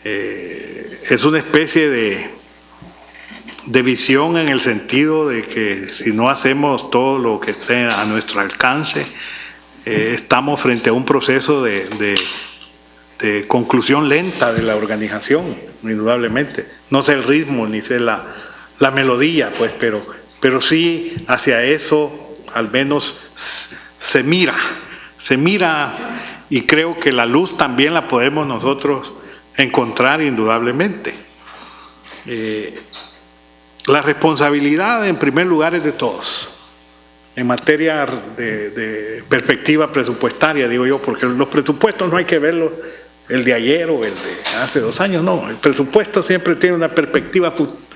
Es una especie de visión en el sentido de que si no hacemos todo lo que esté a nuestro alcance, estamos frente a un proceso de conclusión lenta de la organización, indudablemente. No sé el ritmo ni sé la melodía, pues, pero sí hacia eso al menos se mira, y creo que la luz también la podemos nosotros encontrar indudablemente. La responsabilidad en primer lugar es de todos. En materia de perspectiva presupuestaria, digo yo, porque los presupuestos no hay que verlos el de ayer o el de hace 2 años, no. El presupuesto siempre tiene una perspectiva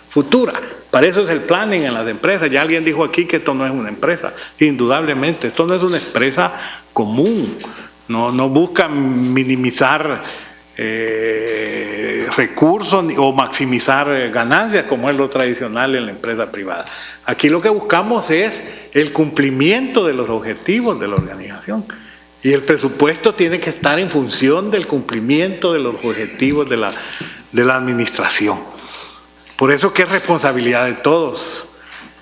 futura. Para eso es el planning en las empresas. Ya alguien dijo aquí que esto no es una empresa. Indudablemente, esto no es una empresa común. No busca minimizar recursos o maximizar ganancias, como es lo tradicional en la empresa privada. Aquí lo que buscamos es el cumplimiento de los objetivos de la organización. Y el presupuesto tiene que estar en función del cumplimiento de los objetivos de la administración. Por eso que es responsabilidad de todos.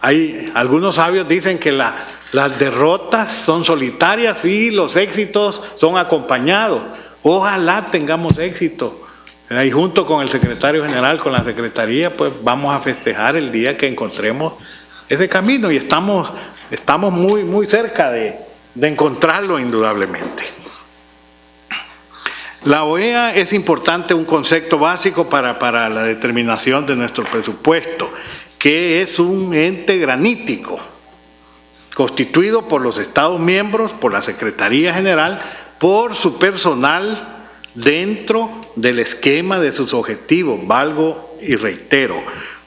Algunos sabios dicen que las derrotas son solitarias y los éxitos son acompañados. Ojalá tengamos éxito. Y junto con el secretario general, con la secretaría, pues vamos a festejar el día que encontremos ese camino y estamos muy, muy cerca de encontrarlo indudablemente. La OEA es importante, un concepto básico para la determinación de nuestro presupuesto, que es un ente granítico, constituido por los Estados miembros, por la Secretaría General, por su personal dentro del esquema de sus objetivos, valgo y reitero.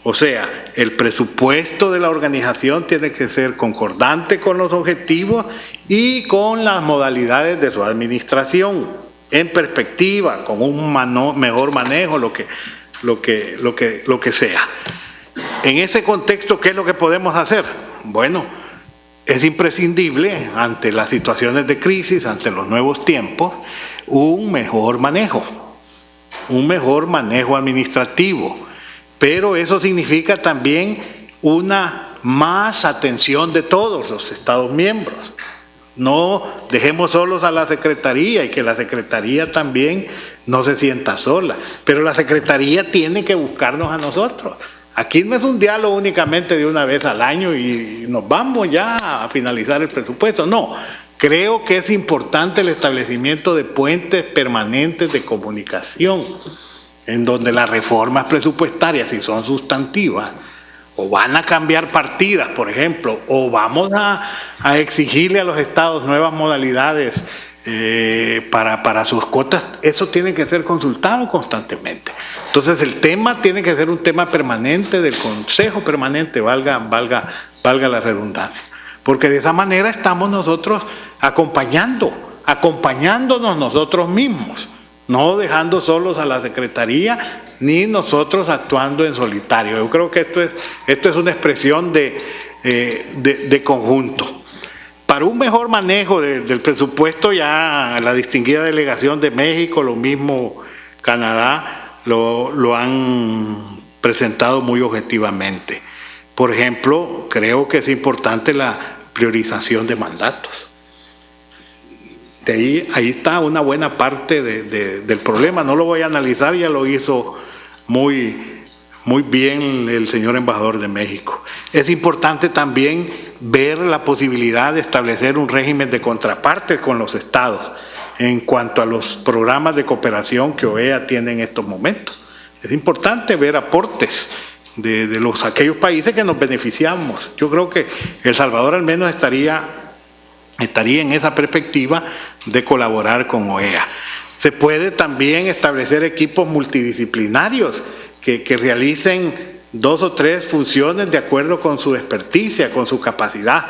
O sea, el presupuesto de la organización tiene que ser concordante con los objetivos y con las modalidades de su administración, en perspectiva, con un mejor manejo, lo que sea. En ese contexto, ¿qué es lo que podemos hacer? Bueno, es imprescindible ante las situaciones de crisis, ante los nuevos tiempos, un mejor manejo administrativo. Pero eso significa también una más atención de todos los Estados miembros. No dejemos solos a la Secretaría y que la Secretaría también no se sienta sola. Pero la Secretaría tiene que buscarnos a nosotros. Aquí no es un diálogo únicamente de una vez al año y nos vamos ya a finalizar el presupuesto. No, creo que es importante el establecimiento de puentes permanentes de comunicación, en donde las reformas presupuestarias, si son sustantivas, o van a cambiar partidas, por ejemplo, o vamos a exigirle a los estados nuevas modalidades para sus cuotas, eso tiene que ser consultado constantemente. Entonces el tema tiene que ser un tema permanente del Consejo Permanente, valga la redundancia, porque de esa manera estamos nosotros acompañándonos nosotros mismos, no dejando solos a la Secretaría, ni nosotros actuando en solitario. Yo creo que esto es una expresión de conjunto. Para un mejor manejo del presupuesto, ya la distinguida delegación de México, lo mismo Canadá, lo han presentado muy objetivamente. Por ejemplo, creo que es importante la priorización de mandatos. Ahí está una buena parte del problema. No lo voy a analizar, ya lo hizo muy bien el señor embajador de México. Es importante también ver la posibilidad de establecer un régimen de contrapartes con los estados en cuanto a los programas de cooperación que OEA tiene en estos momentos. Es importante ver aportes de aquellos países que nos beneficiamos. Yo creo que El Salvador al menos estaría en esa perspectiva de colaborar con OEA. Se puede también establecer equipos multidisciplinarios que realicen 2 o 3 funciones de acuerdo con su experticia, con su capacidad.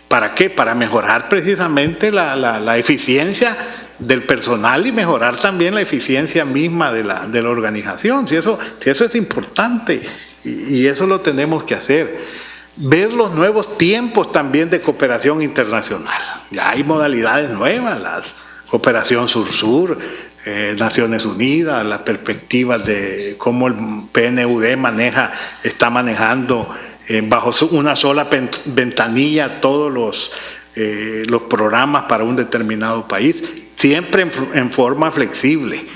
¿Para qué? Para mejorar precisamente la eficiencia del personal y mejorar también la eficiencia misma de la organización. Si eso es importante y eso lo tenemos que hacer. Ver los nuevos tiempos también de cooperación internacional. Ya hay modalidades nuevas, la cooperación sur-sur, Naciones Unidas, las perspectivas de cómo el PNUD está manejando bajo una sola ventanilla todos los programas para un determinado país. siempre en forma flexible.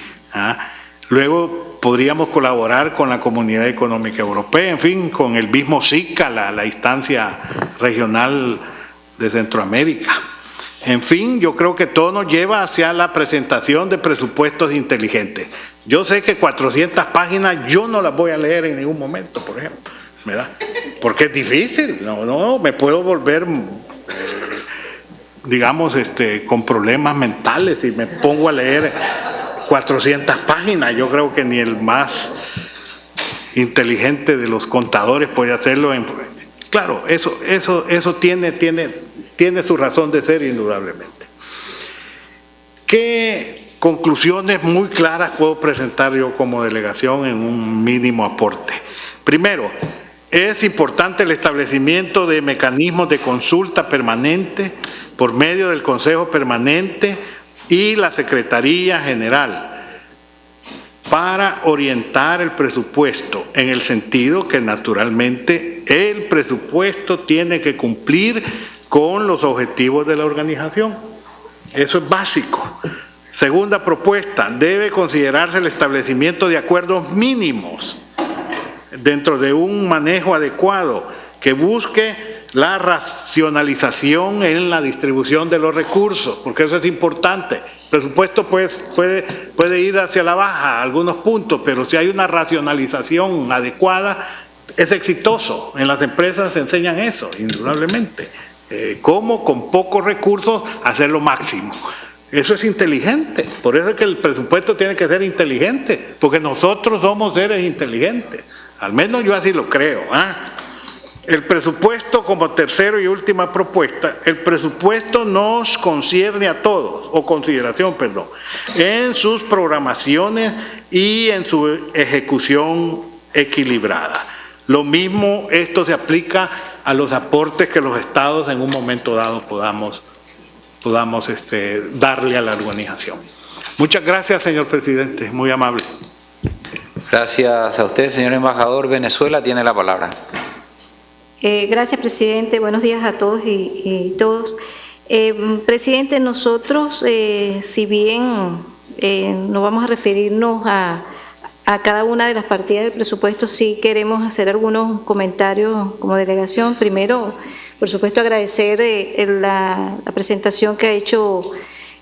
Luego podríamos colaborar con la Comunidad Económica Europea, en fin, con el mismo SICA, la instancia regional de Centroamérica. En fin, yo creo que todo nos lleva hacia la presentación de presupuestos inteligentes. Yo sé que 400 páginas yo no las voy a leer en ningún momento, por ejemplo, ¿verdad? Porque es difícil, no, me puedo volver, digamos, con problemas mentales si me pongo a leer 400 páginas. Yo creo que ni el más inteligente de los contadores puede hacerlo. Claro, eso tiene su razón de ser indudablemente. ¿Qué conclusiones muy claras puedo presentar yo como delegación en un mínimo aporte? Primero, es importante el establecimiento de mecanismos de consulta permanente por medio del Consejo Permanente y la Secretaría General para orientar el presupuesto, en el sentido que naturalmente el presupuesto tiene que cumplir con los objetivos de la organización. Eso es básico. Segunda propuesta, debe considerarse el establecimiento de acuerdos mínimos dentro de un manejo adecuado que busque la racionalización en la distribución de los recursos, porque eso es importante. El presupuesto puede ir hacia la baja a algunos puntos, pero si hay una racionalización adecuada, es exitoso. En las empresas se enseñan eso, indudablemente. Cómo con pocos recursos hacer lo máximo. Eso es inteligente. Por eso es que el presupuesto tiene que ser inteligente, porque nosotros somos seres inteligentes. Al menos yo así lo creo. El presupuesto, como tercero y última propuesta, el presupuesto nos concierne a todos, o consideración, perdón, en sus programaciones y en su ejecución equilibrada. Lo mismo, esto se aplica a los aportes que los estados en un momento dado podamos darle a la organización. Muchas gracias, señor presidente, muy amable. Gracias a usted, señor embajador. Venezuela tiene la palabra. Gracias, presidente. Buenos días a todos y todos. Presidente, nosotros, si bien no vamos a referirnos a cada una de las partidas del presupuesto, sí queremos hacer algunos comentarios como delegación. Primero, por supuesto, agradecer la presentación que ha hecho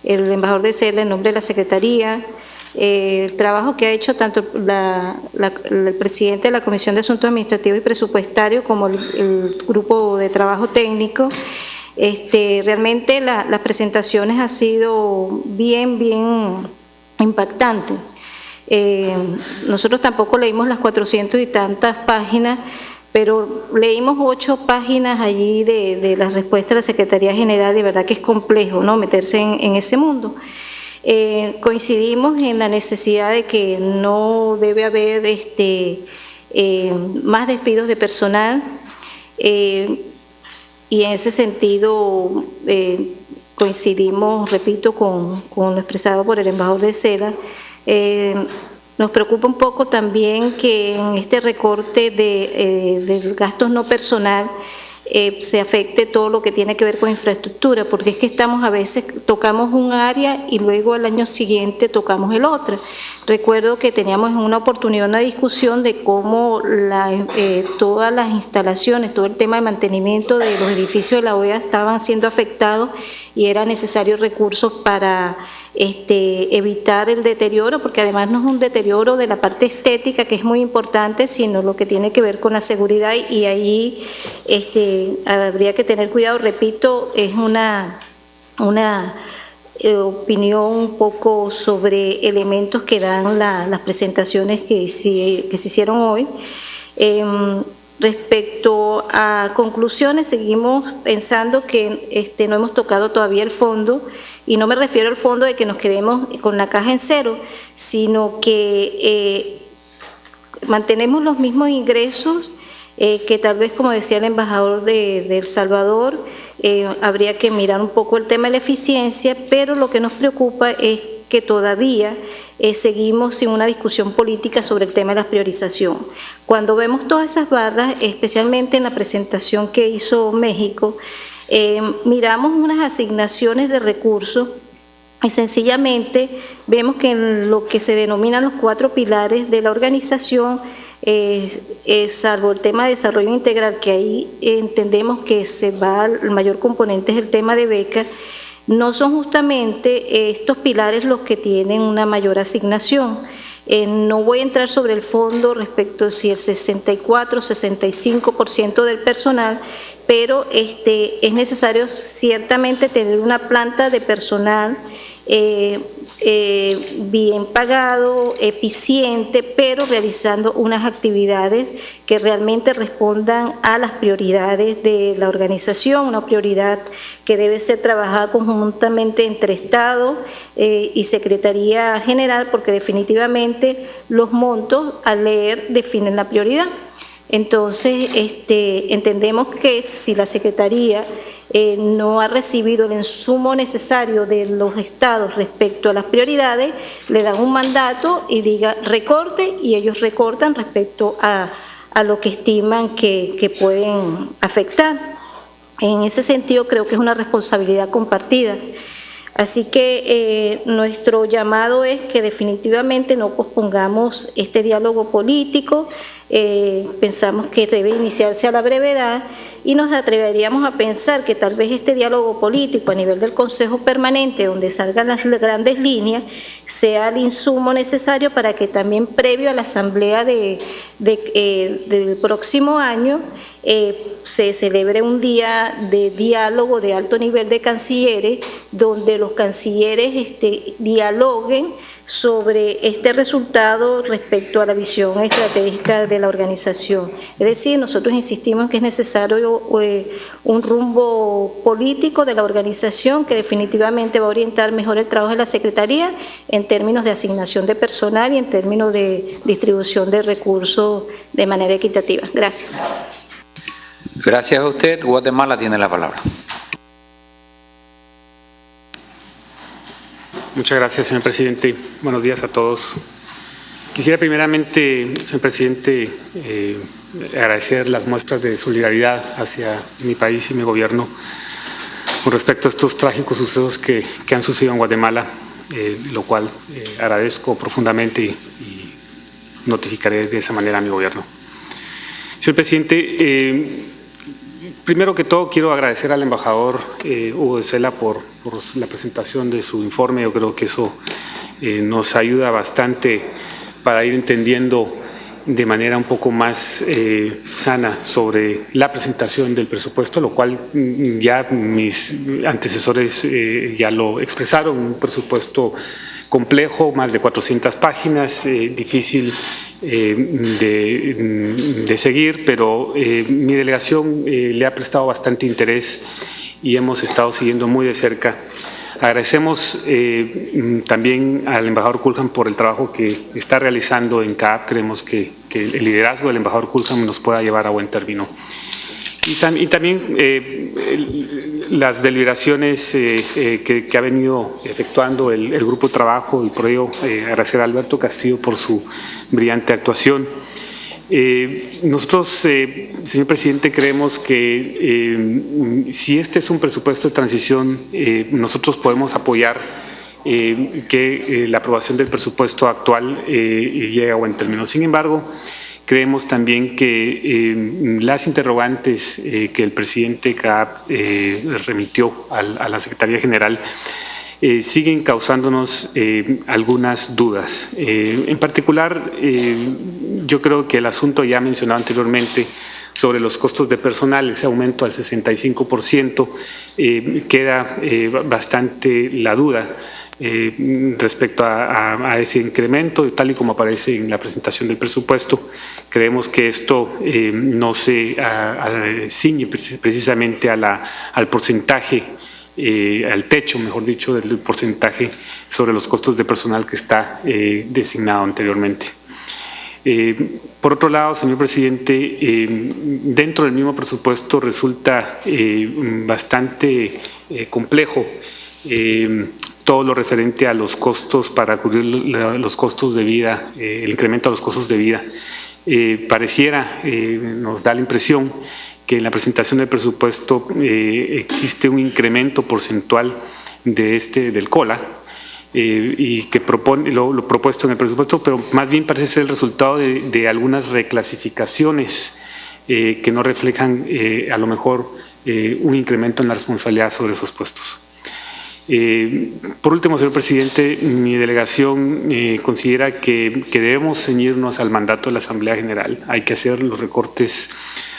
el embajador de CELA en nombre de la Secretaría, el trabajo que ha hecho tanto el presidente de la Comisión de Asuntos Administrativos y Presupuestarios como el grupo de trabajo técnico. Realmente las presentaciones han sido bien impactantes. Nosotros tampoco leímos las 400 y tantas páginas, pero leímos 8 páginas allí de las respuestas de la Secretaría General, y verdad que es complejo, ¿no?, meterse en ese mundo. Coincidimos en la necesidad de que no debe haber más despidos de personal, y en ese sentido coincidimos, repito, con lo expresado por el embajador de CELA. Nos preocupa un poco también que en este recorte de gastos no personal se afecte todo lo que tiene que ver con infraestructura, porque es que a veces tocamos un área y luego al año siguiente tocamos el otro. Recuerdo que teníamos en una oportunidad una discusión de cómo todas las instalaciones, todo el tema de mantenimiento de los edificios de la OEA estaban siendo afectados y era necesario recursos para evitar el deterioro, porque además no es un deterioro de la parte estética, que es muy importante, sino lo que tiene que ver con la seguridad, y allí habría que tener cuidado. Repito, es una opinión un poco sobre elementos que dan las presentaciones que se hicieron hoy. Respecto a conclusiones, seguimos pensando que no hemos tocado todavía el fondo, y no me refiero al fondo de que nos quedemos con la caja en cero, sino que mantenemos los mismos ingresos, que tal vez, como decía el embajador de El Salvador, habría que mirar un poco el tema de la eficiencia, pero lo que nos preocupa es que todavía seguimos sin una discusión política sobre el tema de la priorización. Cuando vemos todas esas barras, especialmente en la presentación que hizo México, miramos unas asignaciones de recursos Y sencillamente vemos que en lo que se denominan los 4 pilares de la organización, salvo el tema de desarrollo integral, que ahí entendemos que el mayor componente es el tema de becas, no son justamente estos pilares los que tienen una mayor asignación. No voy a entrar sobre el fondo respecto a si el 64 o 65% del personal, pero es necesario ciertamente tener una planta de personal bien pagado, eficiente, pero realizando unas actividades que realmente respondan a las prioridades de la organización, una prioridad que debe ser trabajada conjuntamente entre Estado y Secretaría General, porque definitivamente los montos al leer definen la prioridad. Entonces, entendemos que si la Secretaría no ha recibido el insumo necesario de los estados respecto a las prioridades, le dan un mandato y diga recorte, y ellos recortan respecto a lo que estiman que pueden afectar. En ese sentido, creo que es una responsabilidad compartida. Así que nuestro llamado es que definitivamente no pospongamos este diálogo político. Pensamos que debe iniciarse a la brevedad y nos atreveríamos a pensar que tal vez este diálogo político a nivel del Consejo Permanente, donde salgan las grandes líneas, sea el insumo necesario para que también previo a la asamblea del próximo año se celebre un día de diálogo de alto nivel de cancilleres, donde los cancilleres dialoguen sobre este resultado respecto a la visión estratégica de la organización. Es decir, nosotros insistimos en que es necesario un rumbo político de la organización que definitivamente va a orientar mejor el trabajo de la Secretaría en términos de asignación de personal y en términos de distribución de recursos de manera equitativa. Gracias. Gracias a usted. Guatemala tiene la palabra. Muchas gracias, señor presidente. Buenos días a todos. Quisiera primeramente, señor presidente, agradecer las muestras de solidaridad hacia mi país y mi gobierno con respecto a estos trágicos sucesos que han sucedido en Guatemala, lo cual agradezco profundamente y notificaré de esa manera a mi gobierno. Señor presidente, primero que todo quiero agradecer al embajador Hugo de Sela por la presentación de su informe. Yo creo que eso nos ayuda bastante para ir entendiendo de manera un poco más sana sobre la presentación del presupuesto, lo cual ya mis antecesores ya lo expresaron, un presupuesto complejo, más de 400 páginas, difícil de seguir, pero mi delegación le ha prestado bastante interés y hemos estado siguiendo muy de cerca. Agradecemos también al embajador Culham por el trabajo que está realizando en CAAP. Creemos que el liderazgo del embajador Culham nos pueda llevar a buen término. Y también las deliberaciones que ha venido efectuando el grupo de trabajo, y por ello agradecer a Alberto Castillo por su brillante actuación. Nosotros, señor presidente, creemos que si este es un presupuesto de transición, nosotros podemos apoyar que la aprobación del presupuesto actual llegue a buen término. Sin embargo, creemos también que las interrogantes que el presidente CAAP remitió a la Secretaría General siguen causándonos algunas dudas. En particular, yo creo que el asunto ya mencionado anteriormente sobre los costos de personal, ese aumento al 65%, queda bastante la duda respecto a ese incremento, tal y como aparece en la presentación del presupuesto. Creemos que esto no se ciñe precisamente al porcentaje, al techo, mejor dicho, del porcentaje sobre los costos de personal que está designado anteriormente. Por otro lado, señor presidente, dentro del mismo presupuesto resulta bastante complejo todo lo referente a los costos para cubrir los costos de vida, el incremento a los costos de vida. Pareciera, nos da la impresión que en la presentación del presupuesto existe un incremento porcentual del COLA, y que propone lo propuesto en el presupuesto, pero más bien parece ser el resultado de algunas reclasificaciones que no reflejan a lo mejor un incremento en la responsabilidad sobre esos puestos. Por último, señor presidente, mi delegación considera que debemos ceñirnos al mandato de la Asamblea General. Hay que hacer los recortes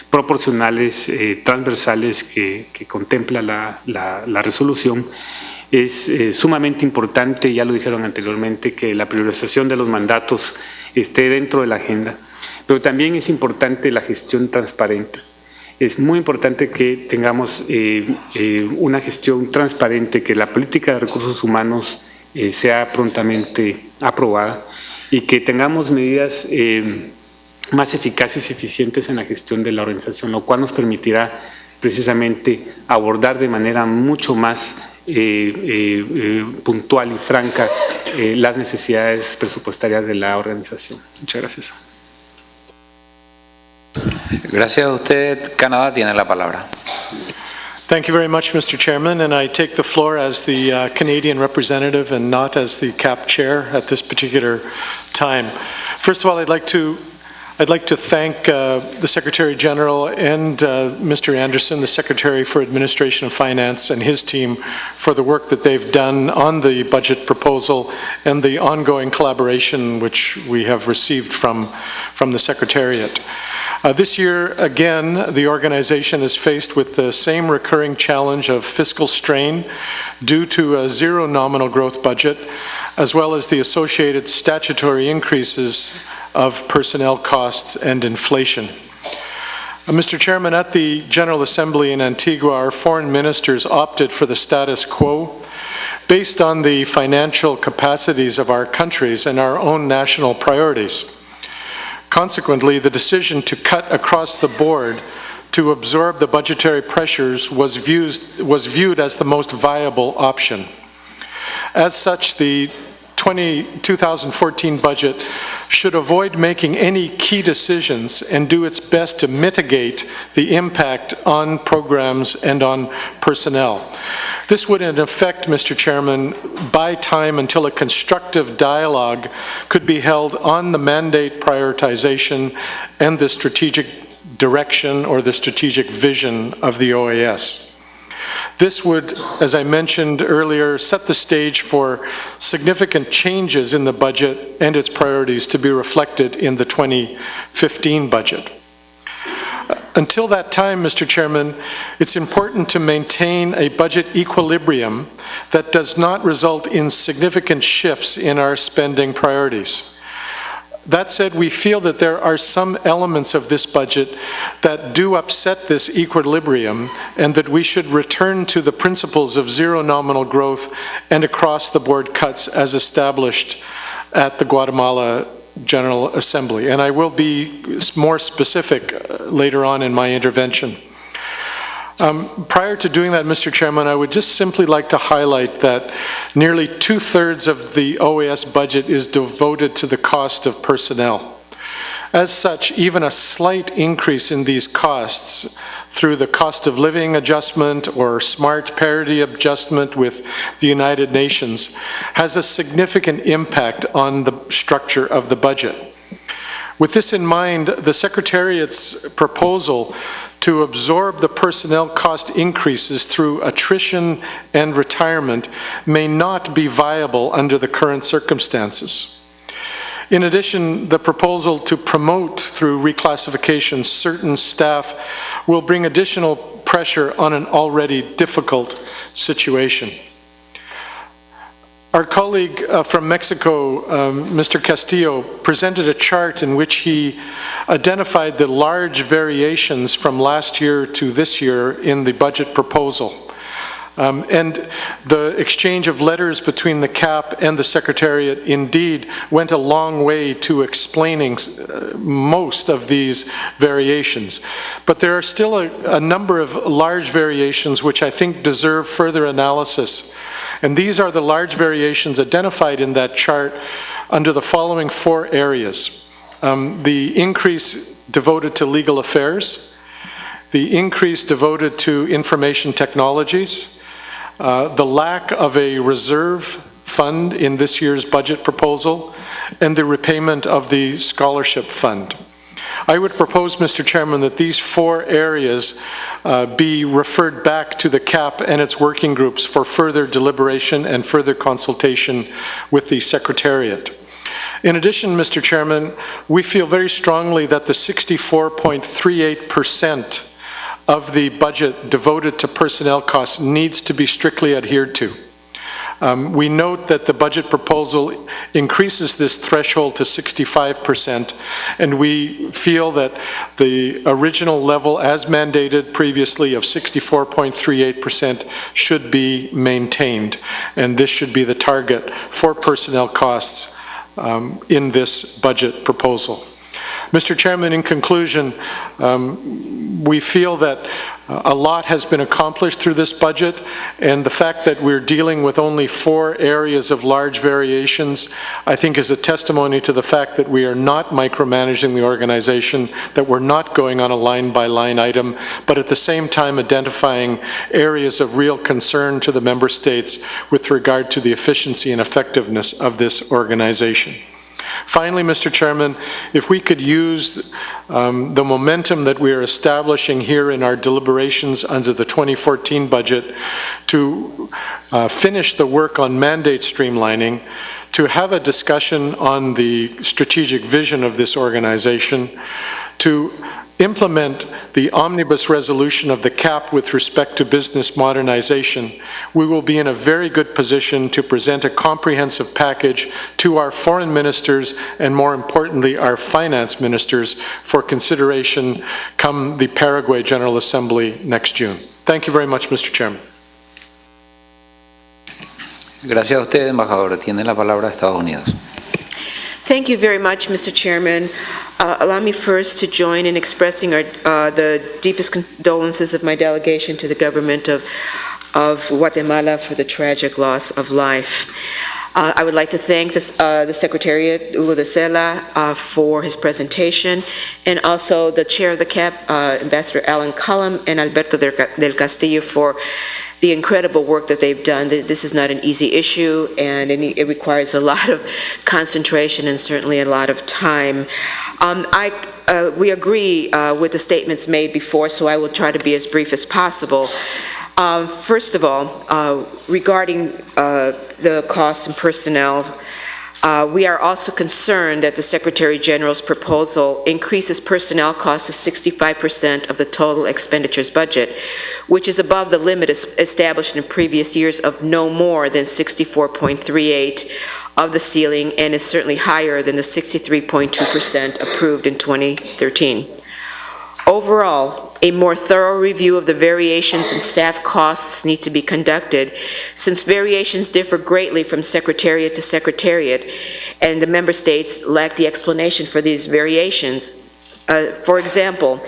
proporcionales, transversales que contempla la resolución. Es sumamente importante, ya lo dijeron anteriormente, que la priorización de los mandatos esté dentro de la agenda, pero también es importante la gestión transparente. Es muy importante que tengamos una gestión transparente, que la política de recursos humanos sea prontamente aprobada y que tengamos medidas más eficaces y eficientes en la gestión de la organización, lo cual nos permitirá precisamente abordar de manera mucho más puntual y franca las necesidades presupuestarias de la organización. Muchas gracias. Gracias a usted. Canadá tiene la palabra. Thank you very much, Mr. Chairman, and I take the floor as the Canadian representative and not as the CAP chair at this particular time. First of all, I'd like to thank the Secretary General and Mr. Anderson, the Secretary for Administration and Finance, and his team for the work that they've done on the budget proposal and the ongoing collaboration which we have received from the Secretariat. This year, again, the organization is faced with the same recurring challenge of fiscal strain due to a zero nominal growth budget, as well as the associated statutory increases of personnel costs and inflation. Mr. Chairman, at the General Assembly in Antigua, our foreign ministers opted for the status quo based on the financial capacities of our countries and our own national priorities. Consequently, the decision to cut across the board to absorb the budgetary pressures was viewed as the most viable option. As such, the 2014 budget should avoid making any key decisions and do its best to mitigate the impact on programs and on personnel. This would in effect, Mr. Chairman, buy time until a constructive dialogue could be held on the mandate prioritization and the strategic direction or the strategic vision of the OAS. This would, as I mentioned earlier, set the stage for significant changes in the budget and its priorities to be reflected in the 2015 budget. Until that time, Mr. Chairman, it's important to maintain a budget equilibrium that does not result in significant shifts in our spending priorities. That said, we feel that there are some elements of this budget that do upset this equilibrium and that we should return to the principles of zero nominal growth and across-the-board cuts as established at the Guatemala General Assembly. And I will be more specific later on in my intervention. Prior to doing that, Mr. Chairman, I would just simply like to highlight that nearly 2/3 of the OAS budget is devoted to the cost of personnel. As such, even a slight increase in these costs through the cost of living adjustment or smart parity adjustment with the United Nations has a significant impact on the structure of the budget. With this in mind, the Secretariat's proposal to absorb the personnel cost increases through attrition and retirement may not be viable under the current circumstances. In addition, the proposal to promote through reclassification certain staff will bring additional pressure on an already difficult situation. Our colleague from Mexico, Mr. Castillo, presented a chart in which he identified the large variations from last year to this year in the budget proposal. And the exchange of letters between the CAP and the Secretariat indeed went a long way to explaining most of these variations. But there are still a number of large variations which I think deserve further analysis. And these are the large variations identified in that chart under the following 4 areas. The increase devoted to legal affairs, the increase devoted to information technologies, the lack of a reserve fund in this year's budget proposal and the repayment of the scholarship fund. I would propose, Mr. Chairman, that these 4 areas be referred back to the CAP and its working groups for further deliberation and further consultation with the Secretariat. In addition, Mr. Chairman, we feel very strongly that the 64.38% of the budget devoted to personnel costs needs to be strictly adhered to. We note that the budget proposal increases this threshold to 65%, and we feel that the original level as mandated previously of 64.38% should be maintained, and this should be the target for personnel costs in this budget proposal. Mr. Chairman, in conclusion, we feel that a lot has been accomplished through this budget, and the fact that we're dealing with only 4 areas of large variations, I think, is a testimony to the fact that we are not micromanaging the organization, that we're not going on a line-by-line item, but at the same time identifying areas of real concern to the member states with regard to the efficiency and effectiveness of this organization. Finally, Mr. Chairman, if we could use the momentum that we are establishing here in our deliberations under the 2014 budget to finish the work on mandate streamlining, to have a discussion on the strategic vision of this organization, to implement the omnibus resolution of the CAP with respect to business modernization, we will be in a very good position to present a comprehensive package to our foreign ministers and, more importantly, our finance ministers for consideration come the Paraguay General Assembly next June. Thank you very much, Mr. Chairman. Gracias a usted, embajador. Tiene la palabra Estados Unidos. Thank you very much, Mr. Chairman. Allow me first to join in expressing the deepest condolences of my delegation to the government of Guatemala for the tragic loss of life. I would like to thank the Secretariat, Hugo de Sela, for his presentation, and also the Chair of the CAP, Ambassador Alan Cullum, and Alberto del Castillo for the incredible work that they've done. This is not an easy issue, and it requires a lot of concentration and certainly a lot of time. We agree with the statements made before, so I will try to be as brief as possible. First of all, regarding the costs and personnel, we are also concerned that the Secretary General's proposal increases personnel costs to 65% of the total expenditures budget, which is above the limit established in previous years of no more than 64.38% of the ceiling, and is certainly higher than the 63.2% approved in 2013. Overall, a more thorough review of the variations in staff costs need to be conducted, since variations differ greatly from secretariat to secretariat, and the member states lack the explanation for these variations. For example,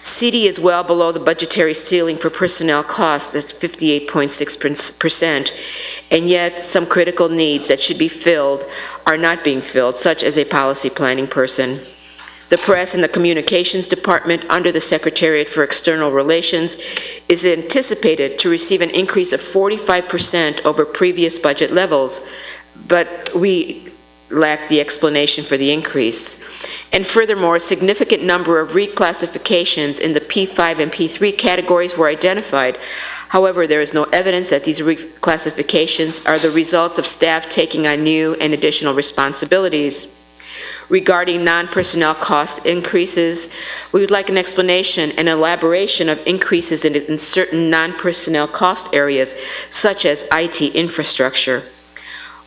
CD is well below the budgetary ceiling for personnel costs at 58.6%, and yet some critical needs that should be filled are not being filled, such as a policy planning person. The Press and the Communications Department under the Secretariat for External Relations is anticipated to receive an increase of 45% over previous budget levels, but we lack the explanation for the increase. And furthermore, a significant number of reclassifications in the P5 and P3 categories were identified. However, there is no evidence that these reclassifications are the result of staff taking on new and additional responsibilities. Regarding non-personnel cost increases, we would like an explanation and elaboration of increases in certain non-personnel cost areas, such as IT infrastructure.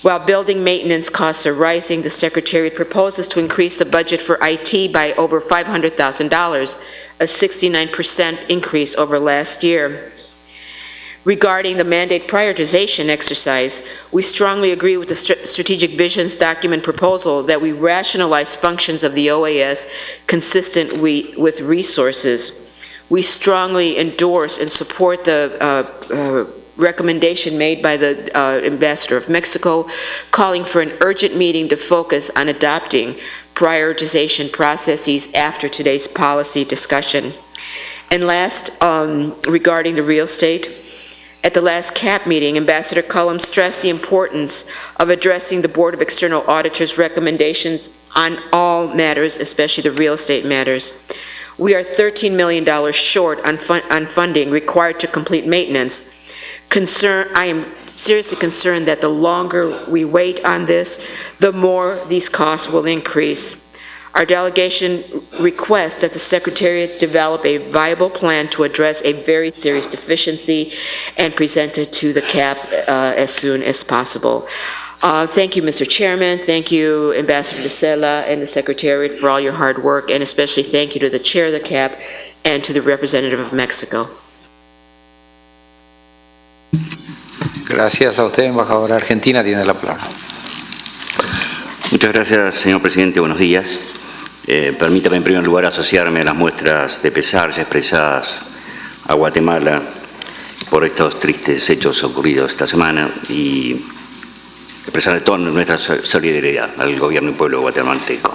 While building maintenance costs are rising, the Secretariat proposes to increase the budget for IT by over $500,000, a 69% increase over last year. Regarding the mandate prioritization exercise, we strongly agree with the Strategic Visions document proposal that we rationalize functions of the OAS consistent with resources. We strongly endorse and support the recommendation made by the Ambassador of Mexico, calling for an urgent meeting to focus on adopting prioritization processes after today's policy discussion. And last, regarding the real estate, At the last CAP meeting, Ambassador Cullum stressed the importance of addressing the Board of External Auditors' recommendations on all matters, especially the real estate matters. We are $13 million short on funding required to complete maintenance. I am seriously concerned that the longer we wait on this, the more these costs will increase. Our delegation requests that the Secretariat develop a viable plan to address a very serious deficiency and present it to the CAP as soon as possible. Thank you, Mr. Chairman. Thank you, Ambassador de Sela and the Secretariat for all your hard work, and especially thank you to the Chair of the CAP and to the representative of Mexico. Gracias a usted, embajadora. Argentina tiene la palabra. Muchas gracias, señor presidente. Buenos días. Permítame en primer lugar asociarme a las muestras de pesar ya expresadas a Guatemala por estos tristes hechos ocurridos esta semana y expresar toda nuestra solidaridad al gobierno y pueblo guatemalteco.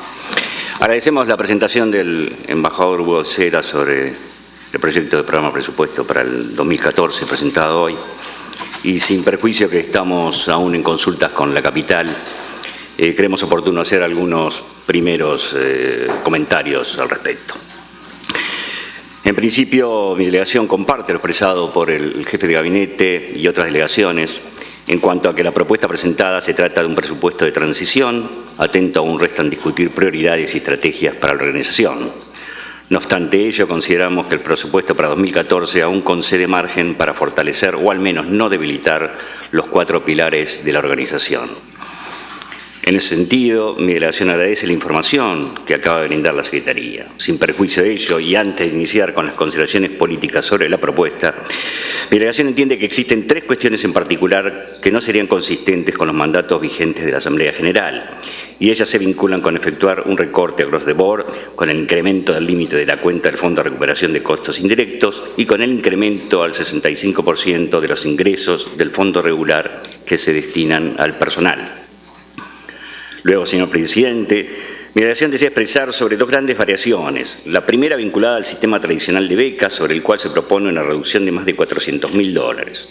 Agradecemos la presentación del embajador Hugo de Sela sobre el proyecto de programa presupuesto para el 2014 presentado hoy y sin perjuicio que estamos aún en consultas con la capital, creemos oportuno hacer algunos primeros comentarios al respecto. En principio, mi delegación comparte lo expresado por el jefe de gabinete y otras delegaciones en cuanto a que la propuesta presentada se trata de un presupuesto de transición, atento aún restan discutir prioridades y estrategias para la organización. No obstante ello, consideramos que el presupuesto para 2014 aún concede margen para fortalecer o al menos no debilitar los 4 pilares de la organización. En ese sentido, mi delegación agradece la información que acaba de brindar la Secretaría. Sin perjuicio de ello, y antes de iniciar con las consideraciones políticas sobre la propuesta, mi delegación entiende que existen 3 cuestiones en particular que no serían consistentes con los mandatos vigentes de la Asamblea General, y ellas se vinculan con efectuar un recorte across the board, con el incremento del límite de la cuenta del Fondo de Recuperación de Costos Indirectos y con el incremento al 65% de los ingresos del Fondo Regular que se destinan al personal. Luego, señor presidente, mi delegación desea expresar sobre 2 grandes variaciones. La primera vinculada al sistema tradicional de becas, sobre el cual se propone una reducción de más de $400.000.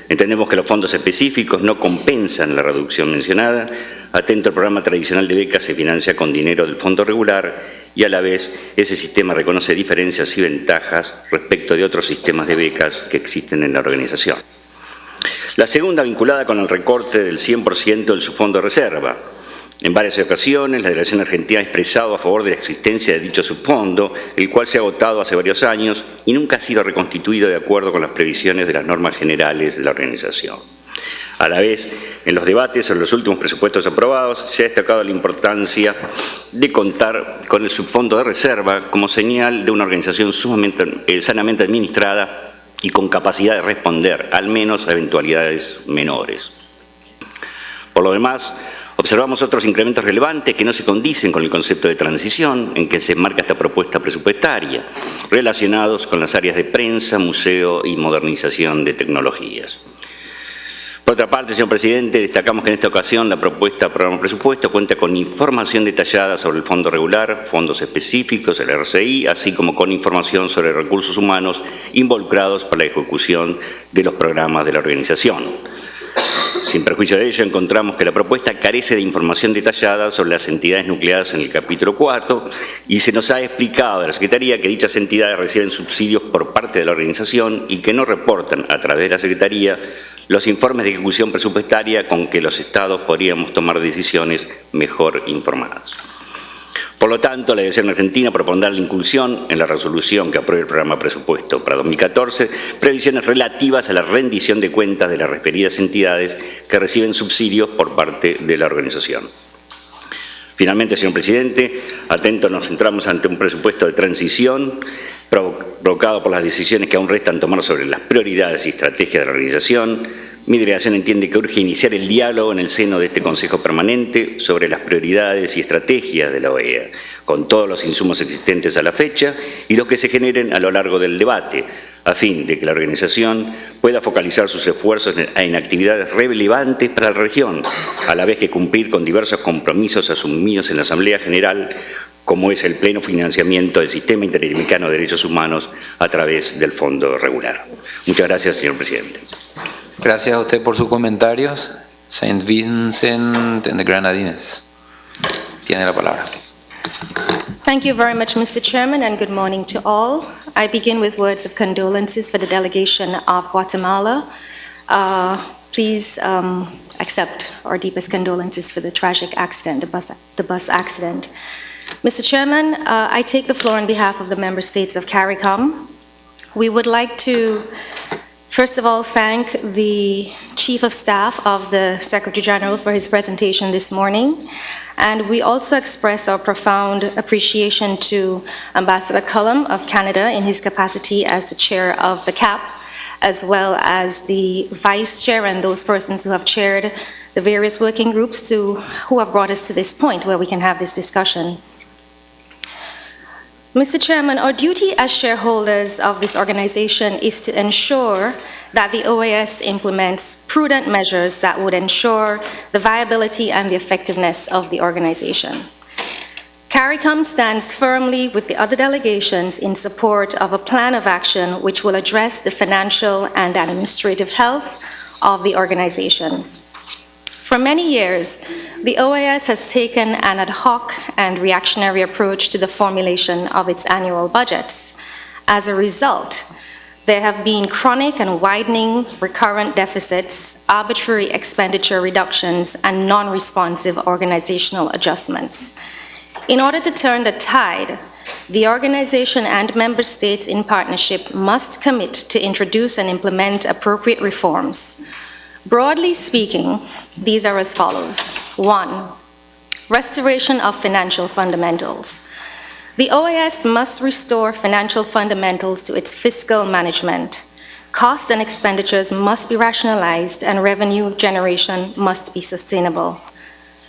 Entendemos que los fondos específicos no compensan la reducción mencionada. Atento al programa tradicional de becas se financia con dinero del fondo regular y a la vez ese sistema reconoce diferencias y ventajas respecto de otros sistemas de becas que existen en la organización. La segunda vinculada con el recorte del 100% del subfondo de reserva. En varias ocasiones, la delegación argentina ha expresado a favor de la existencia de dicho subfondo, el cual se ha agotado hace varios años y nunca ha sido reconstituido de acuerdo con las previsiones de las normas generales de la organización. A la vez, en los debates sobre los últimos presupuestos aprobados, se ha destacado la importancia de contar con el subfondo de reserva como señal de una organización sanamente administrada y con capacidad de responder, al menos, a eventualidades menores. Por lo demás, observamos otros incrementos relevantes que no se condicen con el concepto de transición en que se enmarca esta propuesta presupuestaria, relacionados con las áreas de prensa, museo y modernización de tecnologías. Por otra parte, señor presidente, destacamos que en esta ocasión la propuesta de programa presupuesto cuenta con información detallada sobre el fondo regular, fondos específicos, el RCI, así como con información sobre recursos humanos involucrados para la ejecución de los programas de la organización. Sin perjuicio de ello, encontramos que la propuesta carece de información detallada sobre las entidades nucleadas en el capítulo 4 y se nos ha explicado de la Secretaría que dichas entidades reciben subsidios por parte de la organización y que no reportan a través de la Secretaría los informes de ejecución presupuestaria con que los estados podríamos tomar decisiones mejor informadas. Por lo tanto, la delegación argentina propondrá la inclusión en la resolución que apruebe el programa presupuesto para 2014 previsiones relativas a la rendición de cuentas de las referidas entidades que reciben subsidios por parte de la organización. Finalmente, señor presidente, atentos nos centramos ante un presupuesto de transición provocado por las decisiones que aún restan tomar sobre las prioridades y estrategias de la organización. Mi delegación entiende que urge iniciar el diálogo en el seno de este Consejo Permanente sobre las prioridades y estrategias de la OEA, con todos los insumos existentes a la fecha y los que se generen a lo largo del debate, a fin de que la organización pueda focalizar sus esfuerzos en actividades relevantes para la región, a la vez que cumplir con diversos compromisos asumidos en la Asamblea General, como es el pleno financiamiento del Sistema Interamericano de Derechos Humanos a través del Fondo Regular. Muchas gracias, señor presidente. Gracias a usted por sus comentarios. Saint Vincent and the Grenadines. Tiene la palabra. Thank you very much, Mr. Chairman, and good morning to all. I begin with words of condolences for the delegation of Guatemala. Please accept our deepest condolences for the tragic accident, the bus accident. Mr. Chairman, I take the floor on behalf of the member states of CARICOM. We would like to, first of all, thank the Chief of Staff of the Secretary General for his presentation this morning. And we also express our profound appreciation to Ambassador Cullum of Canada in his capacity as the chair of the CAP, as well as the vice chair and those persons who have chaired the various working groups who have brought us to this point where we can have this discussion. Mr. Chairman, our duty as shareholders of this organization is to ensure that the OAS implements prudent measures that would ensure the viability and the effectiveness of the organization. CARICOM stands firmly with the other delegations in support of a plan of action which will address the financial and administrative health of the organization. For many years, the OAS has taken an ad hoc and reactionary approach to the formulation of its annual budgets. As a result, there have been chronic and widening recurrent deficits, arbitrary expenditure reductions, and non-responsive organizational adjustments. In order to turn the tide, the organization and member states in partnership must commit to introduce and implement appropriate reforms. Broadly speaking, these are as follows. 1, restoration of financial fundamentals. The OAS must restore financial fundamentals to its fiscal management. Costs and expenditures must be rationalized and revenue generation must be sustainable.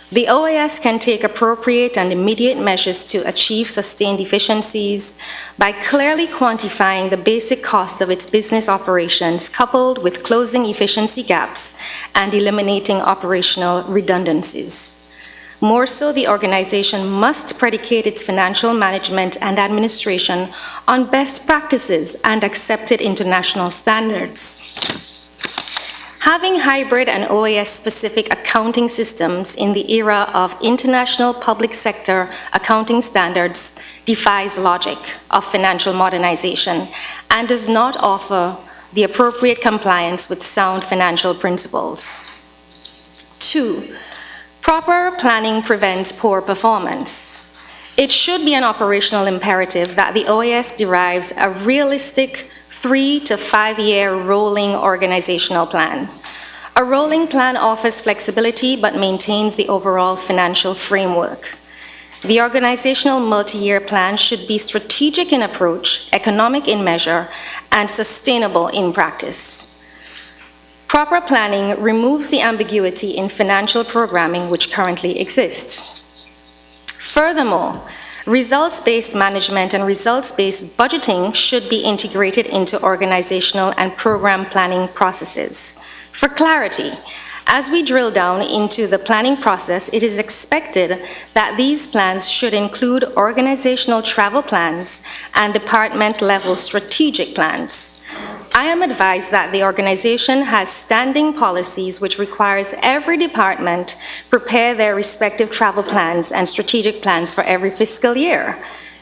The OAS can take appropriate and immediate measures to achieve sustained efficiencies by clearly quantifying the basic costs of its business operations, coupled with closing efficiency gaps and eliminating operational redundancies. More so, the organization must predicate its financial management and administration on best practices and accepted international standards. Having hybrid and OAS-specific accounting systems in the era of international public sector accounting standards defies logic of financial modernization and does not offer the appropriate compliance with sound financial principles. 2, proper planning prevents poor performance. It should be an operational imperative that the OAS derives a realistic 3 to 5 year rolling organizational plan. A rolling plan offers flexibility but maintains the overall financial framework. The organizational multi-year plan should be strategic in approach, economic in measure, and sustainable in practice. Proper planning removes the ambiguity in financial programming which currently exists. Furthermore, results-based management and results-based budgeting should be integrated into organizational and program planning processes. For clarity, as we drill down into the planning process, it is expected that these plans should include organizational travel plans and department-level strategic plans. I am advised that the organization has standing policies which requires every department prepare their respective travel plans and strategic plans for every fiscal year.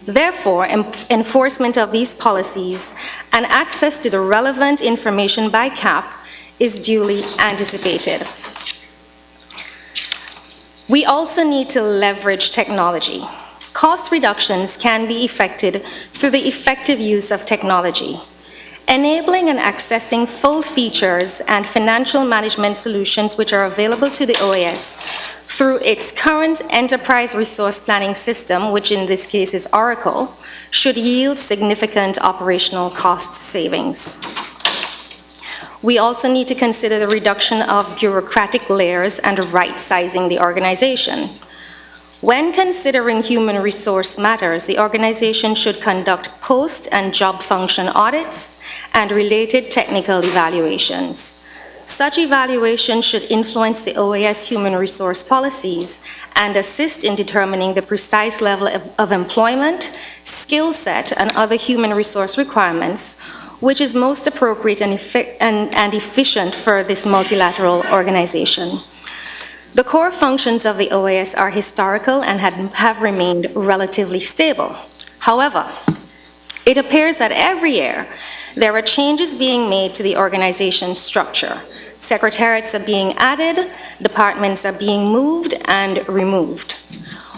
Therefore, enforcement of these policies and access to the relevant information by CAP is duly anticipated. We also need to leverage technology. Cost reductions can be effected through the effective use of technology. Enabling and accessing full features and financial management solutions which are available to the OAS through its current enterprise resource planning system, which in this case is Oracle, should yield significant operational cost savings. We also need to consider the reduction of bureaucratic layers and right-sizing the organization. When considering human resource matters, the organization should conduct post and job function audits and related technical evaluations. such evaluation should influence the OAS human resource policies and assist in determining the precise level of employment, skill set, and other human resource requirements, which is most appropriate and efficient for this multilateral organization. The core functions of the OAS are historical and have remained relatively stable. However, it appears that every year there are changes being made to the organization's structure. Secretariats are being added, departments are being moved and removed.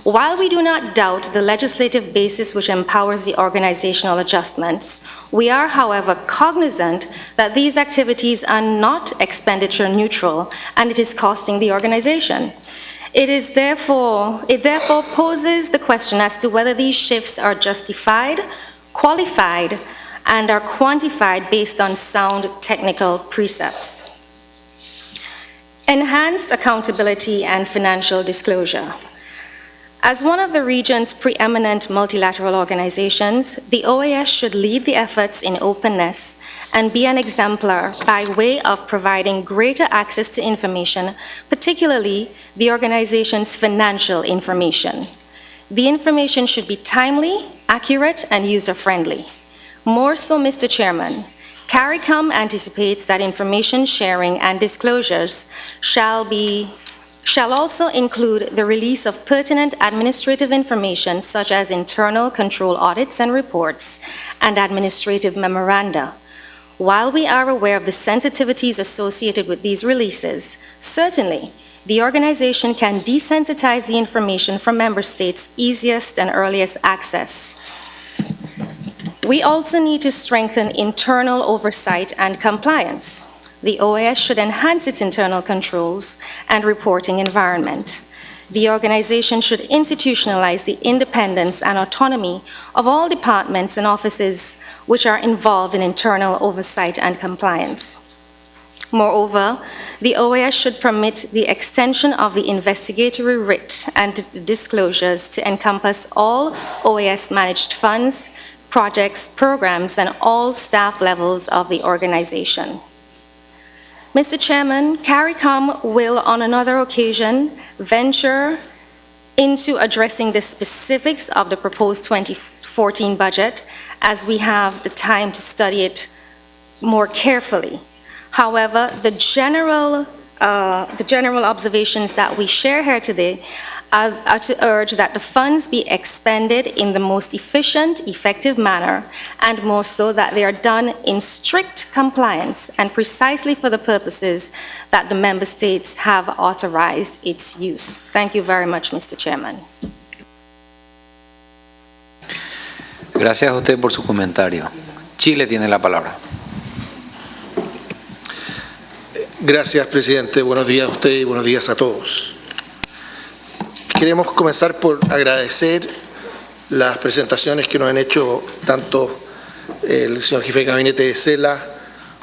While we do not doubt the legislative basis which empowers the organizational adjustments, we are, however, cognizant that these activities are not expenditure neutral and it is costing the organization. It therefore poses the question as to whether these shifts are justified, qualified, and are quantified based on sound technical precepts. Enhanced accountability and financial disclosure. As one of the region's preeminent multilateral organizations, the OAS should lead the efforts in openness and be an exemplar by way of providing greater access to information, particularly the organization's financial information. The information should be timely, accurate, and user-friendly. More so, Mr. Chairman, CARICOM anticipates that information sharing and disclosures shall also include the release of pertinent administrative information such as internal control audits and reports and administrative memoranda. While we are aware of the sensitivities associated with these releases, certainly the organization can desensitize the information from member states' easiest and earliest access. We also need to strengthen internal oversight and compliance. The OAS should enhance its internal controls and reporting environment. The organization should institutionalize the independence and autonomy of all departments and offices which are involved in internal oversight and compliance. Moreover, the OAS should permit the extension of the investigatory writ and disclosures to encompass all OAS-managed funds, projects, programs, and all staff levels of the organization. Mr. Chairman, CARICOM will on another occasion venture into addressing the specifics of the proposed 2014 budget as we have the time to study it more carefully. However, the general observations that we share here today are to urge that the funds be expended in the most efficient, effective manner, and more so that they are done in strict compliance and precisely for the purposes that the member states have authorized its use. Thank you very much, Mr. Chairman. Gracias a usted por su comentario. Chile tiene la palabra. Gracias, presidente. Buenos días a usted y buenos días a todos. Queremos comenzar por agradecer las presentaciones que nos han hecho tanto el señor jefe de gabinete de CELA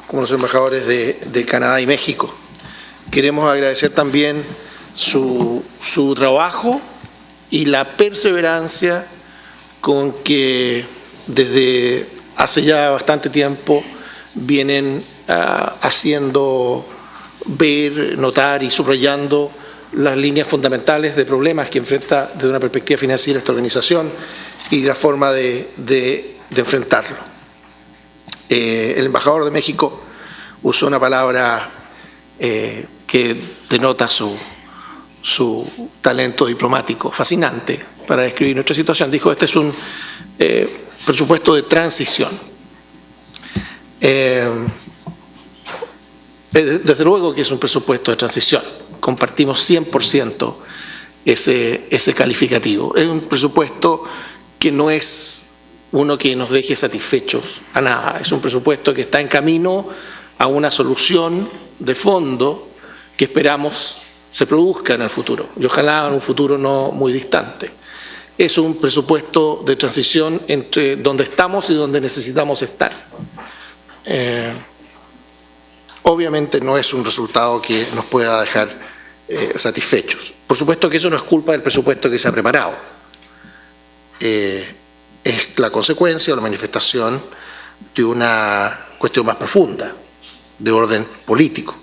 como los embajadores de Canadá y México. Queremos agradecer también su trabajo y la perseverancia con que desde hace ya bastante tiempo vienen haciendo ver, notar y subrayando las líneas fundamentales de problemas que enfrenta desde una perspectiva financiera esta organización y la forma de enfrentarlo. El embajador de México usó una palabra que denota su talento diplomático, fascinante, para describir nuestra situación. Dijo, este es un presupuesto de transición. Desde luego que es un presupuesto de transición. Compartimos 100% ese calificativo. Es un presupuesto que no es uno que nos deje satisfechos a nada. Es un presupuesto que está en camino a una solución de fondo que esperamos se produzca en el futuro, y ojalá en un futuro no muy distante. Es un presupuesto de transición entre donde estamos y donde necesitamos estar. Obviamente no es un resultado que nos pueda dejar satisfechos. Por supuesto que eso no es culpa del presupuesto que se ha preparado. Es la consecuencia o la manifestación de una cuestión más profunda, de orden político.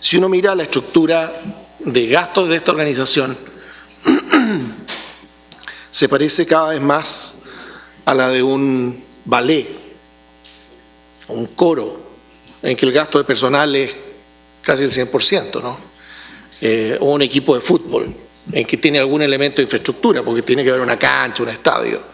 Si uno mira la estructura de gastos de esta organización, se parece cada vez más a la de un ballet, un coro, en que el gasto de personal es casi el 100%, ¿no? O un equipo de fútbol, en que tiene algún elemento de infraestructura, porque tiene que haber una cancha, un estadio.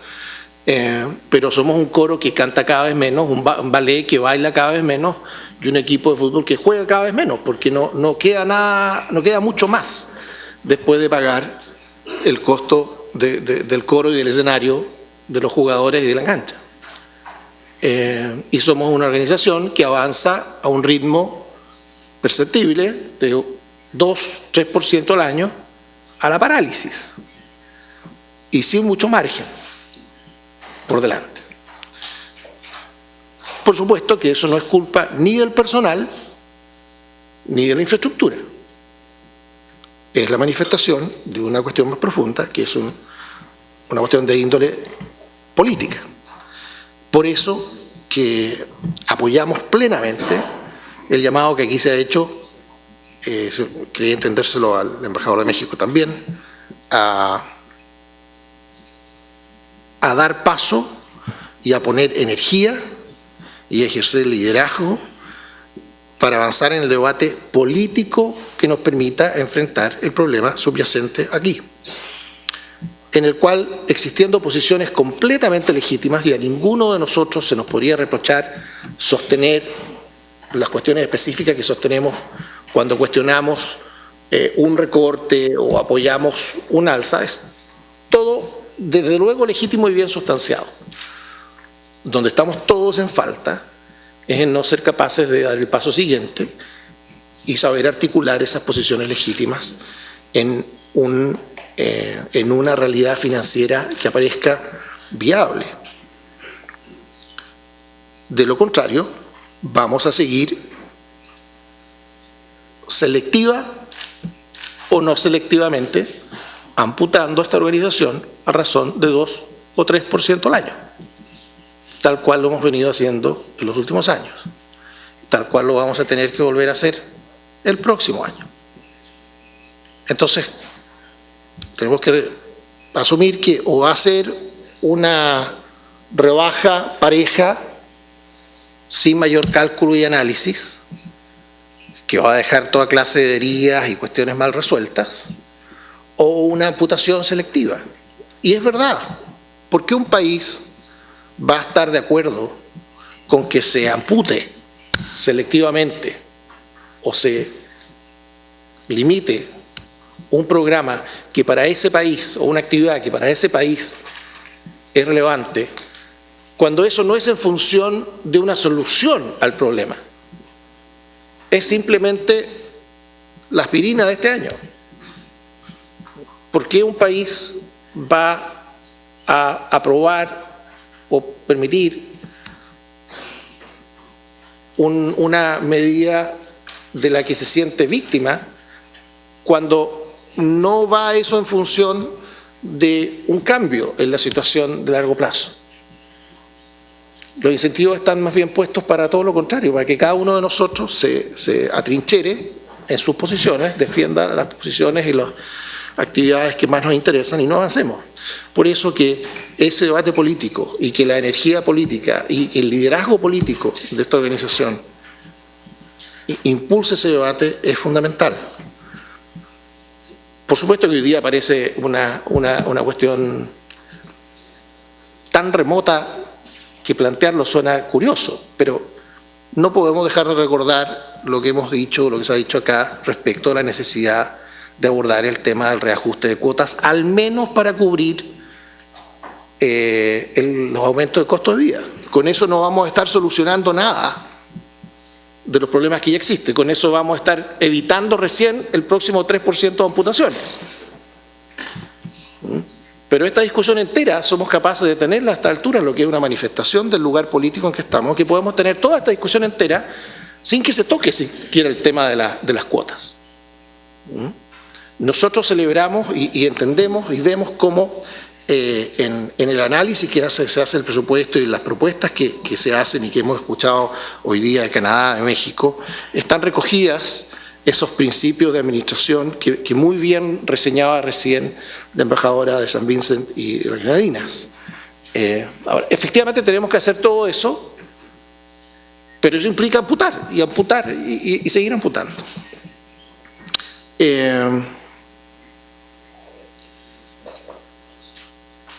Pero somos un coro que canta cada vez menos, un ballet que baila cada vez menos, y un equipo de fútbol que juega cada vez menos, porque no queda nada, no queda mucho más después de pagar el costo del coro y del escenario, de los jugadores y de la cancha. Y somos una organización que avanza a un ritmo perceptible de 2-3% al año a la parálisis, y sin mucho margen por delante. Por supuesto que eso no es culpa ni del personal ni de la infraestructura. Es la manifestación de una cuestión más profunda, que es una cuestión de índole política. Por eso que apoyamos plenamente el llamado que aquí se ha hecho, quería entendérselo al embajador de México también, a dar paso y a poner energía y ejercer liderazgo para avanzar en el debate político que nos permita enfrentar el problema subyacente aquí, en el cual, existiendo posiciones completamente legítimas, y a ninguno de nosotros se nos podría reprochar sostener las cuestiones específicas que sostenemos cuando cuestionamos un recorte o apoyamos un alza, es todo desde luego legítimo y bien sustanciado. Donde estamos todos en falta es en no ser capaces de dar el paso siguiente y saber articular esas posiciones legítimas en una realidad financiera que aparezca viable. De lo contrario, vamos a seguir selectiva o no selectivamente amputando a esta organización a razón de 2 o 3% al año, tal cual lo hemos venido haciendo en los últimos años, tal cual lo vamos a tener que volver a hacer el próximo año. Entonces, tenemos que asumir que o va a ser una rebaja pareja sin mayor cálculo y análisis, que va a dejar toda clase de heridas y cuestiones mal resueltas, o una amputación selectiva. Y es verdad, ¿por qué un país va a estar de acuerdo con que se ampute selectivamente o se limite un programa que para ese país, o una actividad que para ese país es relevante, cuando eso no es en función de una solución al problema? Es simplemente la aspirina de este año. ¿Por qué un país va a aprobar o permitir una medida de la que se siente víctima cuando no va eso en función de un cambio en la situación de largo plazo? Los incentivos están más bien puestos para todo lo contrario, para que cada uno de nosotros se atrinchere en sus posiciones, defienda las posiciones y las actividades que más nos interesan y no avancemos. Por eso que ese debate político y que la energía política y el liderazgo político de esta organización impulse ese debate es fundamental. Por supuesto que hoy día parece una cuestión tan remota que plantearlo suena curioso, pero no podemos dejar de recordar lo que hemos dicho, lo que se ha dicho acá respecto a la necesidad de abordar el tema del reajuste de cuotas, al menos para cubrir los aumentos de costo de vida. Con eso no vamos a estar solucionando nada de los problemas que ya existen. Con eso vamos a estar evitando recién el próximo 3% de amputaciones. Pero esta discusión entera somos capaces de tenerla a esta altura, lo que es una manifestación del lugar político en que estamos, que podemos tener toda esta discusión entera sin que se toque siquiera el tema de las cuotas. Nosotros celebramos y entendemos y vemos cómo en el análisis que se hace el presupuesto y las propuestas que se hacen y que hemos escuchado hoy día de Canadá, de México, están recogidas esos principios de administración que muy bien reseñaba recién la embajadora de San Vincent y las Granadinas. Ahora, efectivamente tenemos que hacer todo eso, pero eso implica amputar y seguir amputando.